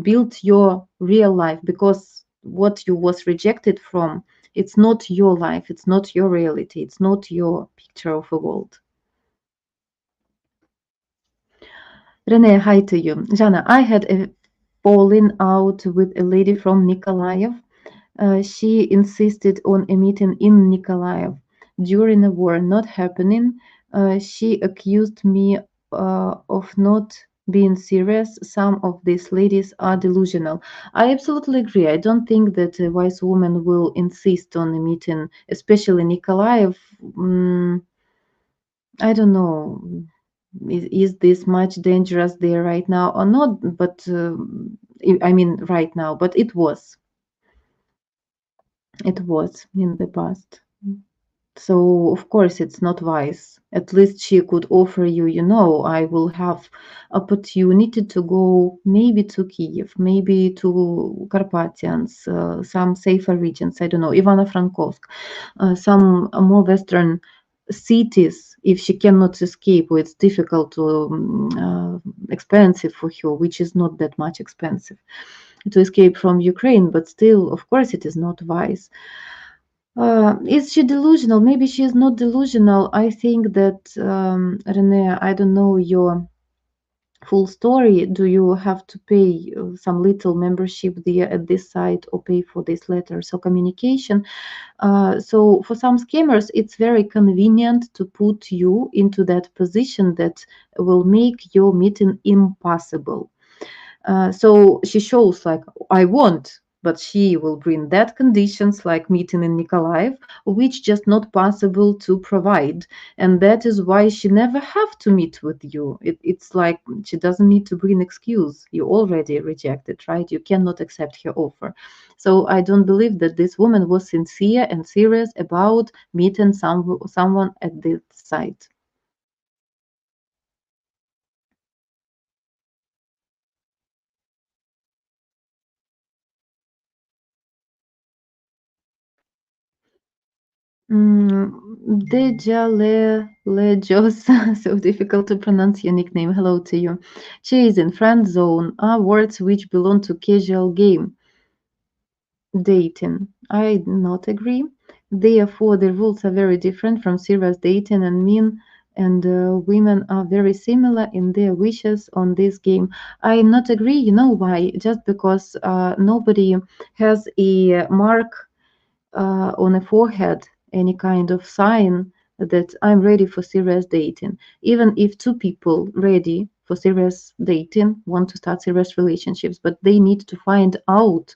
build your real life, because what you was rejected from, it's not your life, it's not your reality, it's not your picture of a world. Renee, hi to you. Jana, I had a falling out with a lady from Nikolaev. She insisted on a meeting in Nikolaev during the war not happening. She accused me of not being serious. Some of these ladies are delusional. I absolutely agree. I don't think that a wise woman will insist on a meeting, especially Nikolaev. I don't know. Is this much dangerous there right now or not? But I mean, right now, but it was. It was in the past. So, of course, it's not wise. At least she could offer you, I will have opportunity to go maybe to Kiev, maybe to Carpathians, some safer regions, I don't know, Ivano-Frankovsk, some more Western cities, if she cannot escape, or it's difficult to, expensive for her, which is not that much expensive to escape from Ukraine, but still, of course, it is not wise. Is she delusional? Maybe she is not delusional. I think that, Renee, I don't know your full story. Do you have to pay some little membership there at this site, or pay for these letters or communication? So for some scammers, it's very convenient to put you into that position that will make your meeting impossible. So she shows like, I want, but she will bring that conditions like meeting in Nikolaev, which just not possible to provide. And that is why she never have to meet with you. It's like she doesn't need to bring excuse. You already rejected, right? You cannot accept her offer. So I don't believe that this woman was sincere and serious about meeting someone at this site. Deja Lejos, so difficult to pronounce your nickname. Hello to you. Chasing, friend zone are words which belong to casual game dating. I not agree. Therefore, the rules are very different from serious dating, and men and women are very similar in their wishes on this game. I not agree. You know why? Just because nobody has a mark on a forehead, any kind of sign that I'm ready for serious dating. Even if two people ready for serious dating want to start serious relationships, but they need to find out,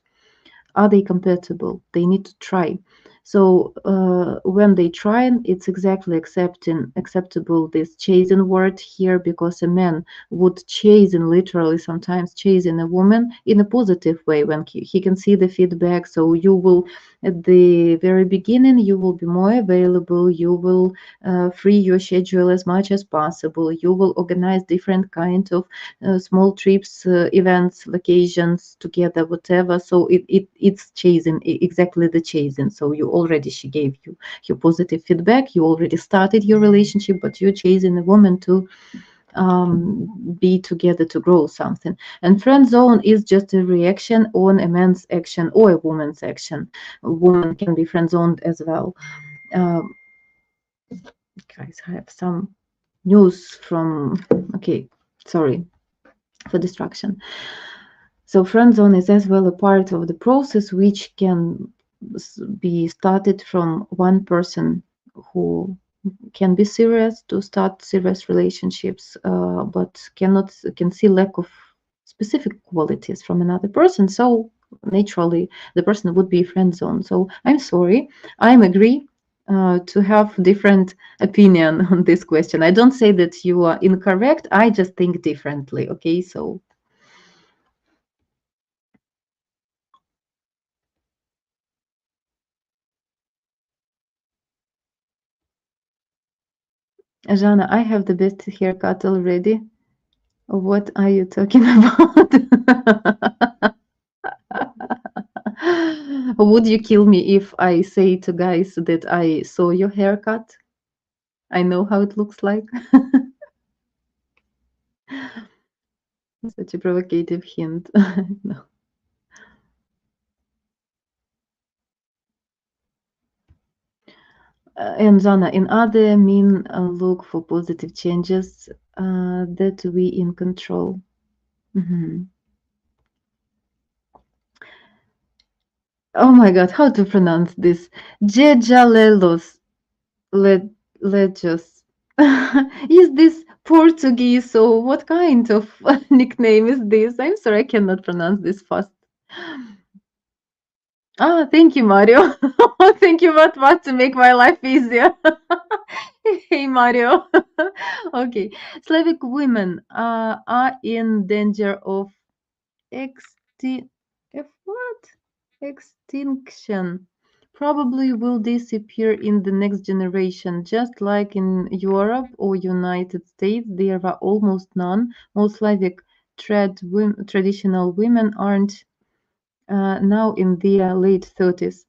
are they compatible? They need to try. So when they try, it's exactly acceptable this chasing word here, because a man would chasing, literally sometimes chasing a woman in a positive way when he can see the feedback. So you will, at the very beginning, you will be more available. You will free your schedule as much as possible. You will organize different kind of small trips, events, vacations together, whatever. So it's chasing, exactly the chasing. So she gave you your positive feedback. You already started your relationship, but you're chasing a woman to be together to grow something. And friend zone is just a reaction on a man's action or a woman's action. A woman can be friend zoned as well. Um, guys, I have some news from, okay, sorry for distraction. So friend zone is as well a part of the process which can be started from one person who can be serious to start serious relationships, but can see lack of specific qualities from another person. So naturally, the person would be friend zone. So I'm sorry, I'm agree to have different opinion on this question. I don't say that you are incorrect. I just think differently. Okay, so Jana, I have the best haircut already. What are you talking about? Would you kill me if I say to guys that I saw your haircut? I know how it looks like. Such a provocative hint. No. And Jana, in other mean look for positive changes that we in control. Mhm. Oh my God, how to pronounce this? Jejalelos Lejos. Is this Portuguese or what kind of nickname is this? I'm sorry, I cannot pronounce this fast. Ah, thank you, Mario. Thank you, what to make my life easier. Hey, Mario. Okay, Slavic women are in danger of exti what? Extinction. Probably will disappear in the next generation, just like in Europe or United States. There are almost none. Most Slavic traditional women aren't now in their late 30s.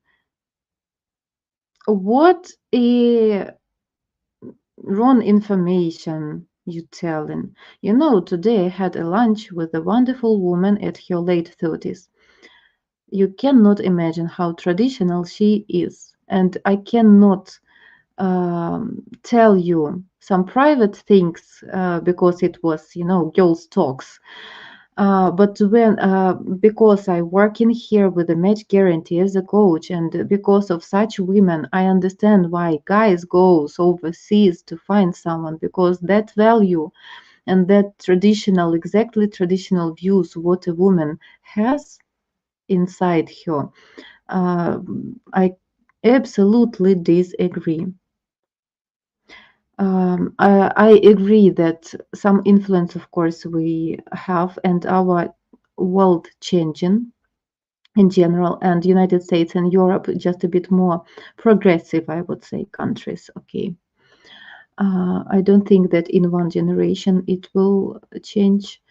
What a wrong information you telling. You know, today I had a lunch with a wonderful woman at her late 30s. You cannot imagine how traditional she is. And I cannot tell you some private things because it was, girls' talks. But because I work in here with a match guarantee as a coach, and because of such women, I understand why guys goes overseas to find someone because that value and that exactly traditional views what a woman has inside her. I absolutely disagree. I agree that some influence, of course, we have, and our world changing in general, and United States and Europe just a bit more progressive, I would say, countries. Okay, I don't think that in one generation it will change.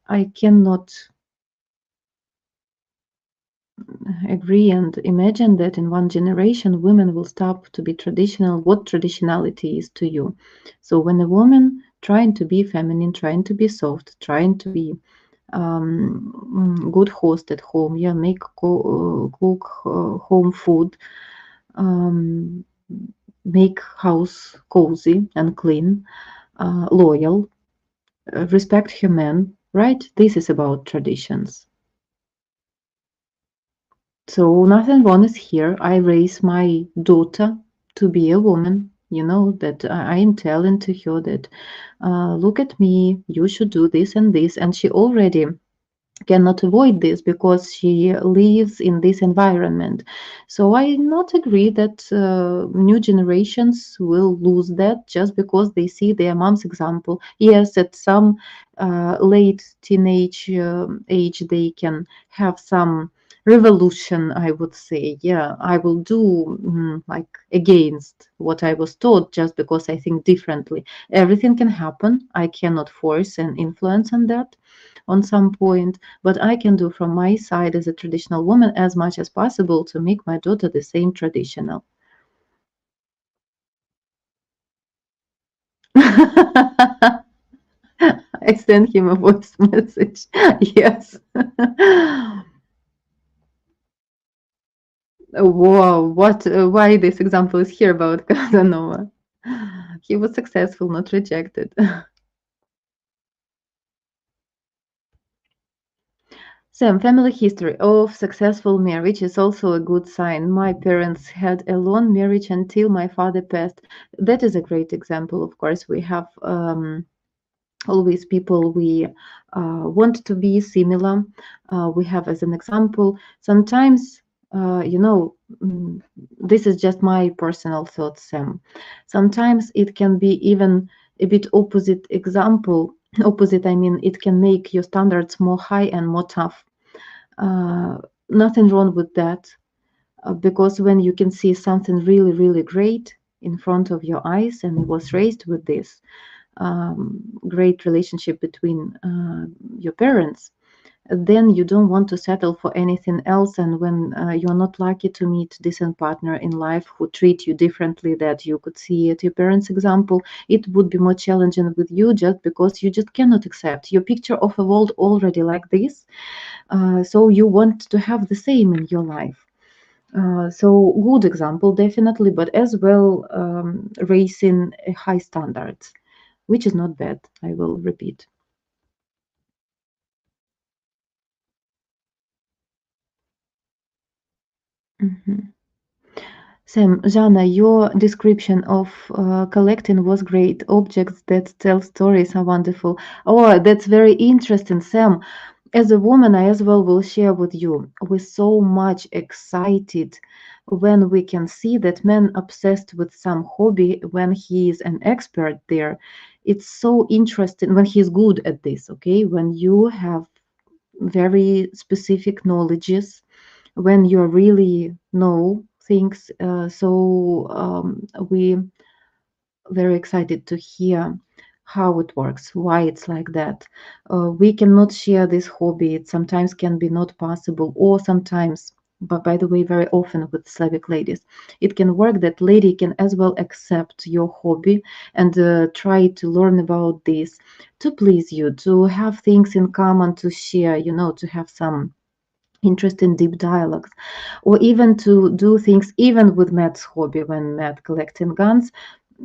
I cannot agree and imagine that in one generation women will stop to be traditional, what traditionality is to you. So when a woman trying to be feminine, trying to be soft, trying to be good host at home, yeah, cook home food, um, make house cozy and clean, loyal, respect her man, right? This is about traditions. So nothing wrong is here. I raise my daughter to be a woman. You know that I am telling to her that, look at me, you should do this and this, and she already cannot avoid this because she lives in this environment. So I not agree that new generations will lose that just because they see their mom's example. Yes, at some late teenage age they can have some revolution, I would say. Yeah, I will do like against what I was taught just because I think differently. Everything can happen. I cannot force and influence on that on some point, but I can do from my side as a traditional woman as much as possible to make my daughter the same traditional. I sent him a voice message. Yes. Wow, why this example is here about Casanova? He was successful, not rejected. Sam, family history of successful marriage is also a good sign. My parents had a long marriage until my father passed. That is a great example. Of course, we have always people we want to be similar. We have as an example, sometimes, this is just my personal thoughts, Sam. Sometimes it can be even a bit opposite example. Opposite, I mean, it can make your standards more high and more tough. Uh, Nothing wrong with that, because when you can see something really, really great in front of your eyes and was raised with this great relationship between your parents, then you don't want to settle for anything else. And when you're not lucky to meet decent partner in life who treat you differently that you could see at your parents' example, it would be more challenging with you just because you just cannot accept your picture of a world already like this. So you want to have the same in your life. So good example, definitely, but as well raising a high standards, which is not bad. I will repeat. Mhm. Sam, Jana, your description of collecting was great. Objects that tell stories are wonderful. Oh, that's very interesting, Sam. As a woman, I as well will share with you. We're so much excited when we can see that man obsessed with some hobby when he is an expert there. It's so interesting when he's good at this, okay? When you have very specific knowledges, when you really know things. We very excited to hear how it works, why it's like that. We cannot share this hobby. It sometimes can be not possible, or sometimes, but by the way, very often with Slavic ladies, it can work that lady can as well accept your hobby and try to learn about this to please you, to have things in common to share, to have some interesting deep dialogues, or even to do things even with Matt's hobby when Matt collecting guns.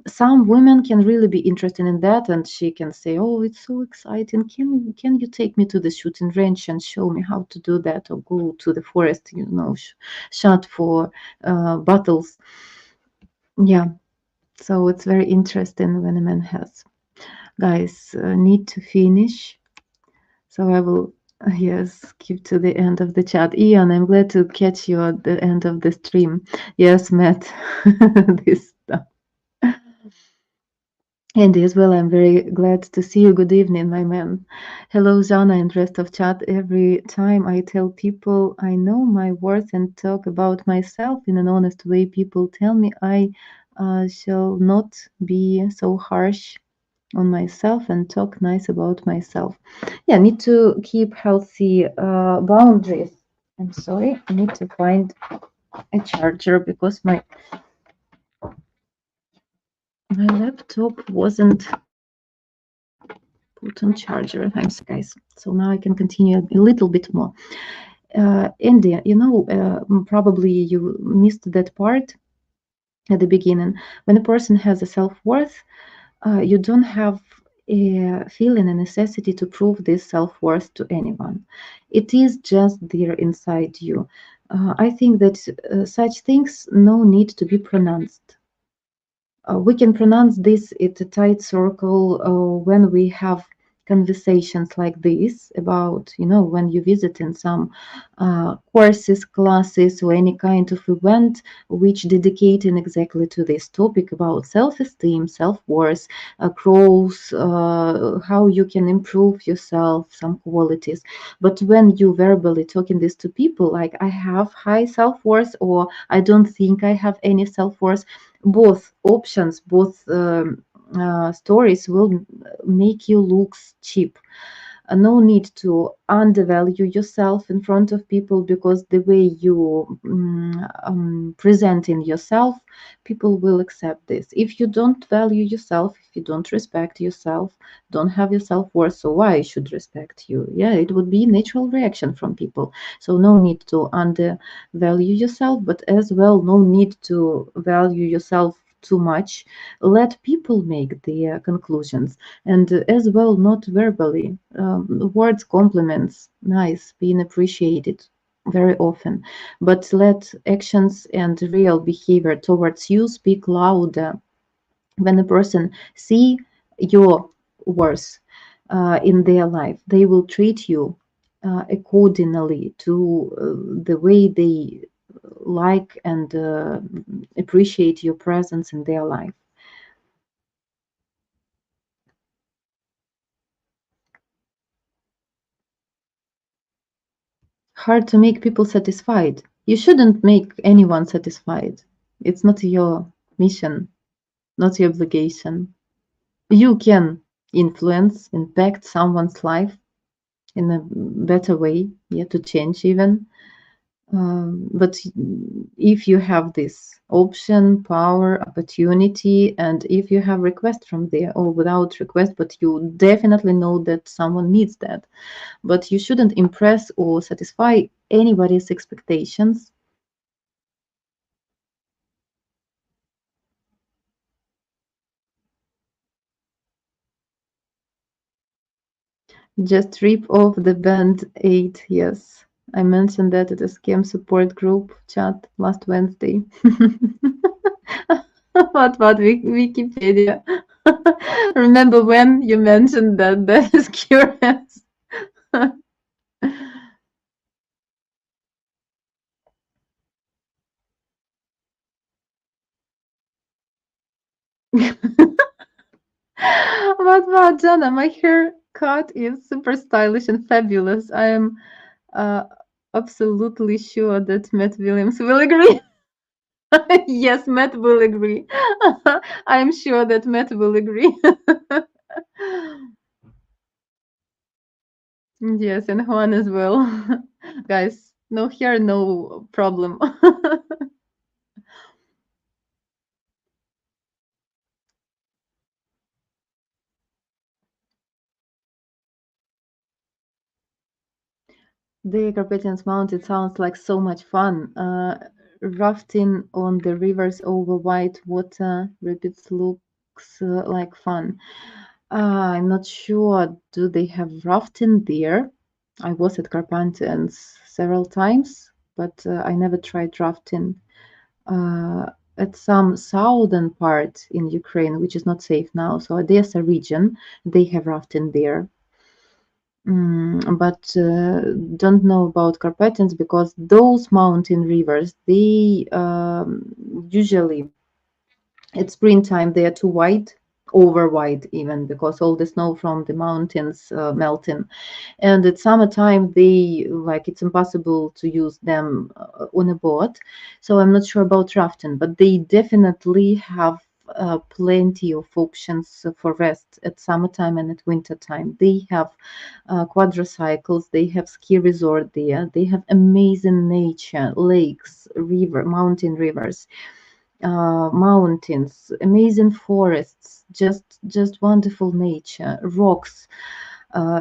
Some women can really be interested in that, and she can say, oh, it's so exciting, can you take me to the shooting range and show me how to do that, or go to the forest, shot for battles. Yeah, so it's very interesting when a man has. Guys, need to finish. So I will, yes, skip to the end of the chat. Ian, I'm glad to catch you at the end of the stream. Yes, Matt, this stuff. Andy as well, I'm very glad to see you. Good evening, my man. Hello, Jana and rest of chat. Every time I tell people I know my worth and talk about myself in an honest way, people tell me I shall not be so harsh on myself and talk nice about myself. Yeah, I need to keep healthy boundaries. I'm sorry, I need to find a charger because my laptop wasn't put on charger. I'm sorry, guys. So now I can continue a little bit more. India, probably you missed that part at the beginning. When a person has a self-worth, you don't have a feeling, a necessity to prove this self-worth to anyone. It is just there inside you. I think that such things no need to be pronounced. We can pronounce this at a tight circle when we have conversations like this about, when you visit in some courses, classes, or any kind of event which dedicating exactly to this topic about self-esteem, self-worth, growth, how you can improve yourself, some qualities. But when you verbally talking this to people like I have high self-worth or I don't think I have any self-worth, both options, both stories will make you look cheap. No need to undervalue yourself in front of people, because the way you present in yourself, people will accept this. If you don't value yourself, if you don't respect yourself, don't have your self-worth, so why I should respect you? Yeah, it would be a natural reaction from people. So no need to undervalue yourself, but as well no need to value yourself too much. Let people make their conclusions, and as well not verbally. Words, compliments, nice, being appreciated very often, but let actions and real behavior towards you speak louder. When a person see your worth in their life, they will treat you accordingly to the way they like and appreciate your presence in their life. Hard to make people satisfied. You shouldn't make anyone satisfied. It's not your mission, not your obligation. You can influence, impact someone's life in a better way, yeah, to change even. But if you have this option, power, opportunity, and if you have request from there or without request, but you definitely know that someone needs that, but you shouldn't impress or satisfy anybody's expectations. Just rip off the band-aid. Yes, I mentioned that at a scam support group chat last Wednesday. What Wikipedia? Remember when you mentioned that? That is curious. What, Jana? My haircut is super stylish and fabulous. I am uh, absolutely sure that Matt Williams will agree. Yes, Matt will agree. I'm sure that Matt will agree. Yes, and Juan as well. Guys, no hair, no problem. The Carpathians Mountain sounds like so much fun. Rafting on the rivers over white water rapids looks like fun. I'm not sure. Do they have rafting there? I was at Carpathians several times, but I never tried rafting. At some southern part in Ukraine, which is not safe now, so Odessa region, they have rafting there. But don't know about Carpathians, because those mountain rivers, they usually at springtime they are too wide, over wide even, because all the snow from the mountains melting, and at summertime they like it's impossible to use them on a boat. So I'm not sure about rafting, but they definitely have plenty of options for rest at summertime and at wintertime. They have quadricycles, they have ski resort there, they have amazing nature, lakes, river, mountain rivers, mountains, amazing forests, just wonderful nature, rocks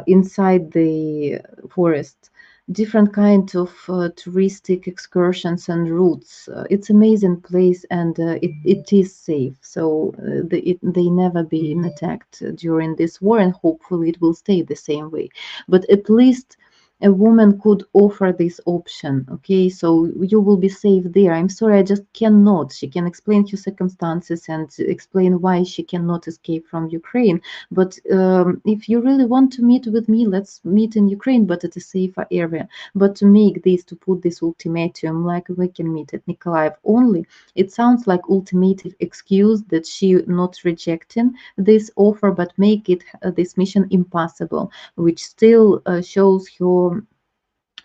inside the forest, different kind of touristic excursions and routes. It's amazing place, and it is safe. So they never been attacked during this war, and hopefully it will stay the same way. But at least a woman could offer this option. Okay, so you will be safe there. I'm sorry, I just cannot. She can explain her circumstances and explain why she cannot escape from Ukraine. But if you really want to meet with me, let's meet in Ukraine, but at a safer area. But to make this, to put this ultimatum, like we can meet at Nikolaev only, it sounds like ultimative excuse that she not rejecting this offer, but make it this mission impossible, which still shows her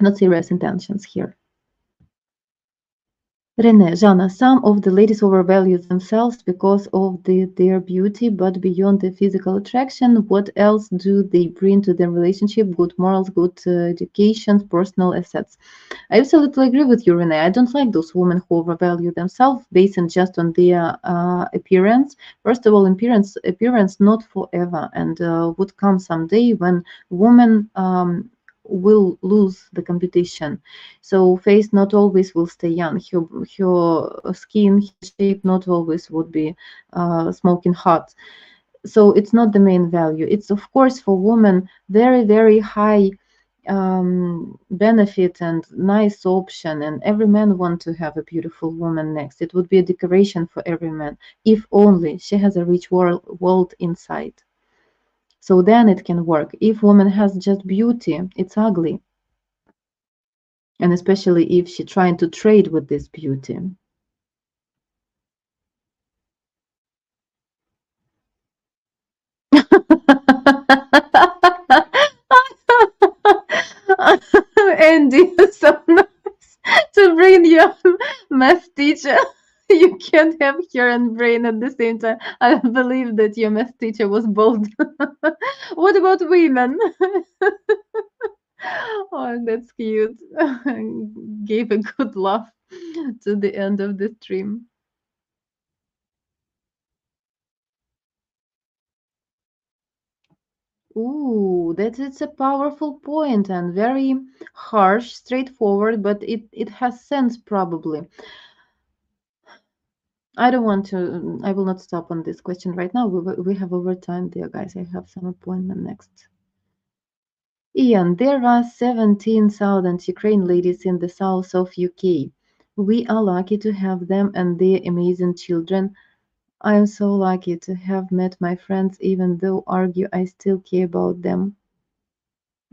not serious intentions here. Rene, Jana, some of the ladies overvalue themselves because of their beauty, but beyond the physical attraction, what else do they bring to their relationship? Good morals, good education, personal assets. I absolutely agree with you, Rene. I don't like those women who overvalue themselves based on just on their appearance. First of all, appearance not forever, and would come someday when women will lose the competition. So face not always will stay young. Her skin, her shape not always would be smoking hot. So it's not the main value. It's of course for women very very high benefit and nice option, and every man want to have a beautiful woman next. It would be a decoration for every man if only she has a rich world inside. So then it can work. If woman has just beauty, it's ugly, and especially if she trying to trade with this beauty. Andy, so nice to bring your math teacher. You can't have hair and brain at the same time. I believe that your math teacher was bald. What about women? Oh, that's cute. Gave a good laugh to the end of the stream. Ooh, that is a powerful point and very harsh, straightforward, but it has sense probably. I don't want to, I will not stop on this question right now. We have overtime, dear guys. I have some appointment next. Ian, there are 17,000 Ukraine ladies in the south of UK. We are lucky to have them and their amazing children. I am so lucky to have met my friends, even though argue I still care about them.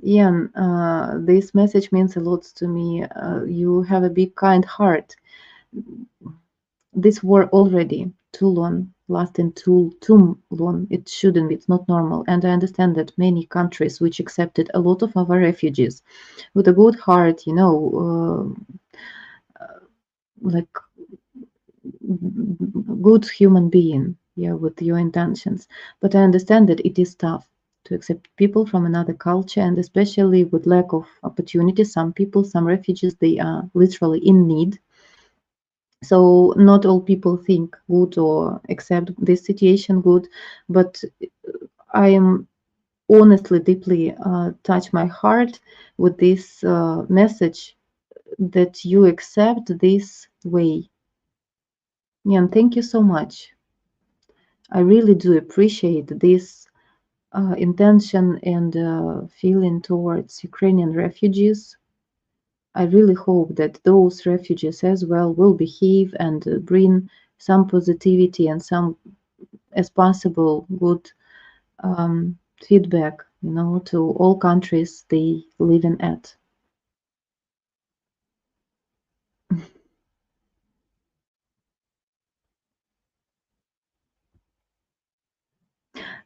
Ian, this message means a lot to me. You have a big, kind heart. This war already too long, lasting too long. It shouldn't be. It's not normal. And I understand that many countries which accepted a lot of our refugees with a good heart, like good human being, yeah, with your intentions. But I understand that it is tough to accept people from another culture, and especially with lack of opportunity. Some people, some refugees, they are literally in need. So not all people think good or accept this situation good, but I am honestly deeply touch my heart with this message that you accept this way. Yeah, and thank you so much. I really do appreciate this intention and feeling towards Ukrainian refugees. I really hope that those refugees as well will behave and bring some positivity and some, as possible, good feedback, to all countries they live in at.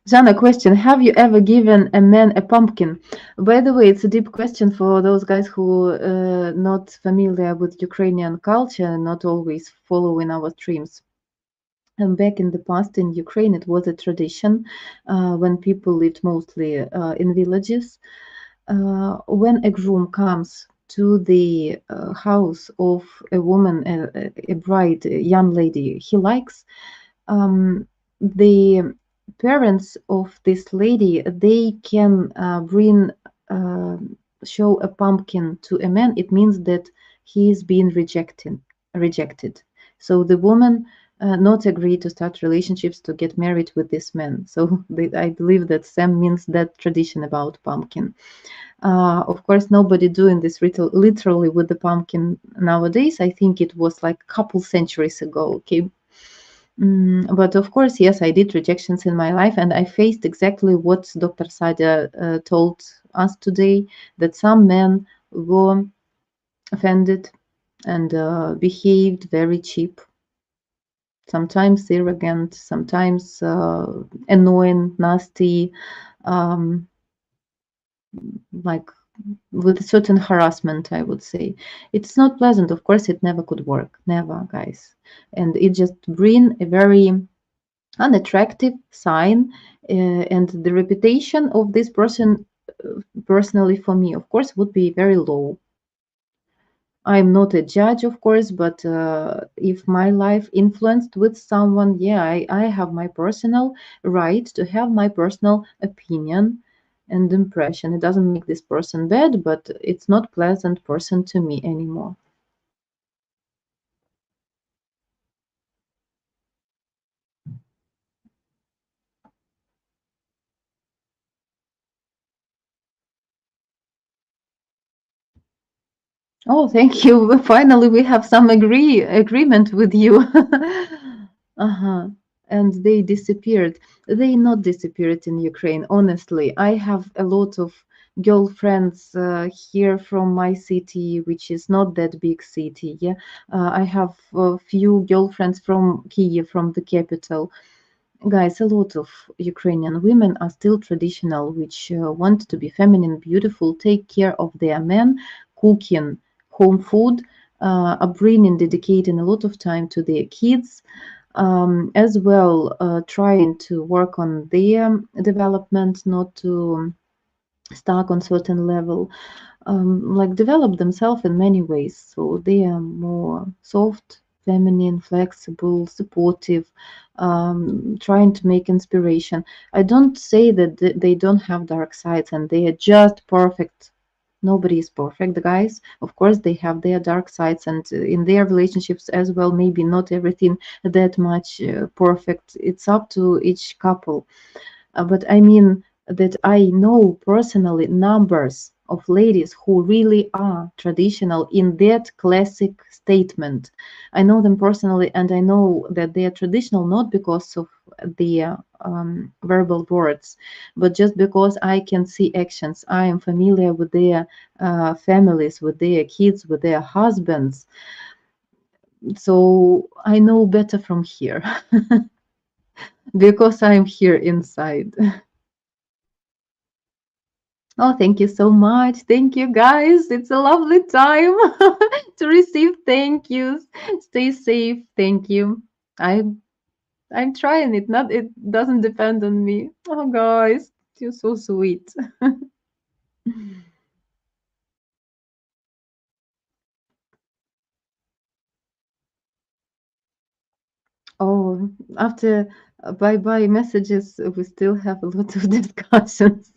Jana, question: have you ever given a man a pumpkin? By the way, it's a deep question for those guys who not familiar with Ukrainian culture, not always following our streams. And back in the past in Ukraine, it was a tradition when people lived mostly in villages. When a groom comes to the house of a woman, a bride, a young lady he likes, the parents of this lady, they can bring uh, show a pumpkin to a man. It means that he is being rejected. So the woman not agree to start relationships to get married with this man. So I believe that Sam means that tradition about pumpkin. Of course, nobody doing this literally with the pumpkin nowadays. I think it was like a couple centuries ago. Okay. But of course, yes, I did rejections in my life, and I faced exactly what Dr. Sadia told us today, that some men were offended and behaved very cheap, sometimes arrogant, sometimes annoying, nasty, um, like with certain harassment, I would say. It's not pleasant. Of course, it never could work. Never, guys. And it just bring a very unattractive sign, and the reputation of this person, personally for me, of course, would be very low. I'm not a judge, of course, but if my life influenced with someone, yeah, I have my personal right to have my personal opinion and impression. It doesn't make this person bad, but it's not pleasant person to me anymore. Oh, thank you. Finally, we have some agreement with you. Uh-huh. And they disappeared. They not disappeared in Ukraine, honestly. I have a lot of girlfriends here from my city, which is not that big city. Yeah, I have a few girlfriends from Kiev, from the capital. Guys, a lot of Ukrainian women are still traditional, which want to be feminine, beautiful, take care of their men, cooking home food, upbringing, dedicating a lot of time to their kids, as well trying to work on their development, not to stuck on certain level, like develop themselves in many ways. So they are more soft, feminine, flexible, supportive, trying to make inspiration. I don't say that they don't have dark sides and they are just perfect. Nobody is perfect, guys. Of course, they have their dark sides, and in their relationships as well, maybe not everything that much perfect. It's up to each couple. But I mean that I know personally numbers of ladies who really are traditional in that classic statement. I know them personally, and I know that they are traditional not because of their verbal words, but just because I can see actions. I am familiar with their families, with their kids, with their husbands. So I know better from here because I'm here inside. Oh, thank you so much. Thank you, guys. It's a lovely time to receive thank yous. Stay safe. Thank you. I I'm trying it. Not it doesn't depend on me. Oh, guys, you're so sweet. Oh, after bye-bye messages, we still have a lot of discussions.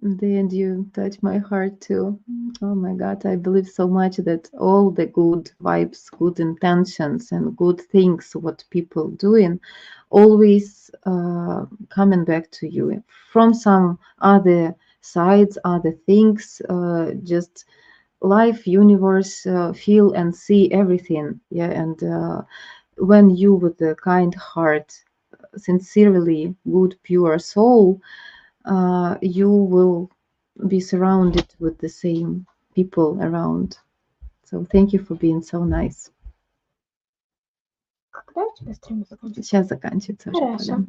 And you touch my heart too. Oh my God, I believe so much that all the good vibes, good intentions, and good things what people doing always coming back to you from some other sides, other things. Just life, universe, feel and see everything. Yeah, and when you with a kind heart, sincerely good, pure soul, you will be surrounded with the same people around. So thank you for being so nice. Когда у тебя стрим закончится? Сейчас заканчивается уже. Хорошо.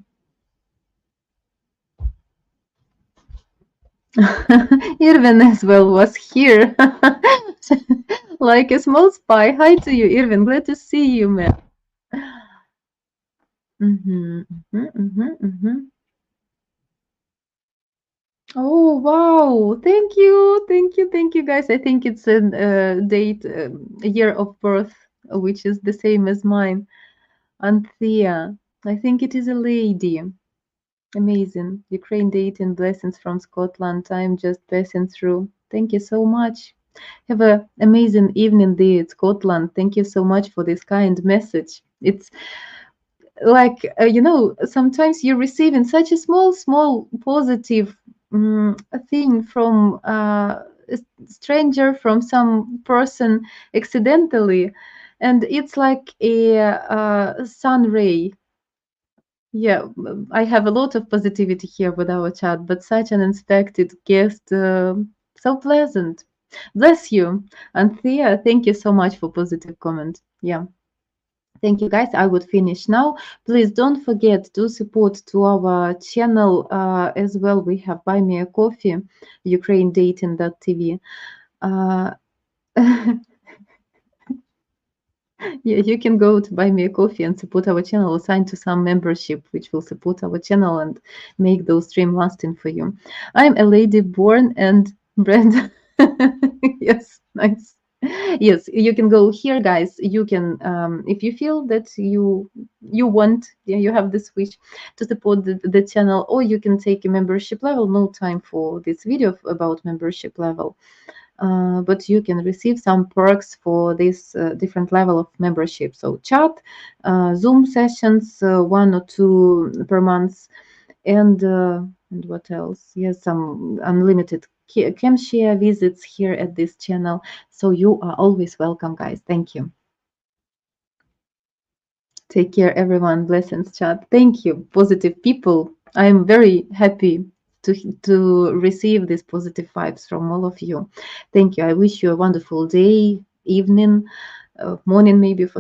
Irvin as well was here. Like a small spy. Hi to you, Irvin. Glad to see you, man. Oh, wow. Thank you, guys. I think it's a date, a year of birth, which is the same as mine. Anthea. I think it is a lady. Amazing. Ukraine dating blessings from Scotland. I'm just passing through. Thank you so much. Have an amazing evening there at Scotland. Thank you so much for this kind message. It's like, sometimes you're receiving such a small, positive thing from a stranger, from some person accidentally. And it's like a sun ray. Yeah, I have a lot of positivity here with our chat, but such an unexpected guest, so pleasant. Bless you. And Thea, thank you so much for positive comment. Yeah. Thank you, guys. I would finish now. Please don't forget to support to our channel as well. We have Buy Me a Coffee, UkraineDating.tv. Uh, yeah, you can go to Buy Me a Coffee and support our channel, or sign to some membership which will support our channel and make those streams lasting for you. I'm a lady born and bred. Yes, nice. Yes, you can go here, guys. You can, if you feel that you want, yeah, you have this wish to support the channel, or you can take a membership level. No time for this video about membership level, but you can receive some perks for this different level of membership. So chat, Zoom sessions, 1 or 2 per month, and what else? Yes, some unlimited cam share visits here at this channel. So you are always welcome, guys. Thank you. Take care, everyone. Blessings, chat. Thank you, positive people. I am very happy to receive these positive vibes from all of you. Thank you. I wish you a wonderful day, evening, morning, maybe for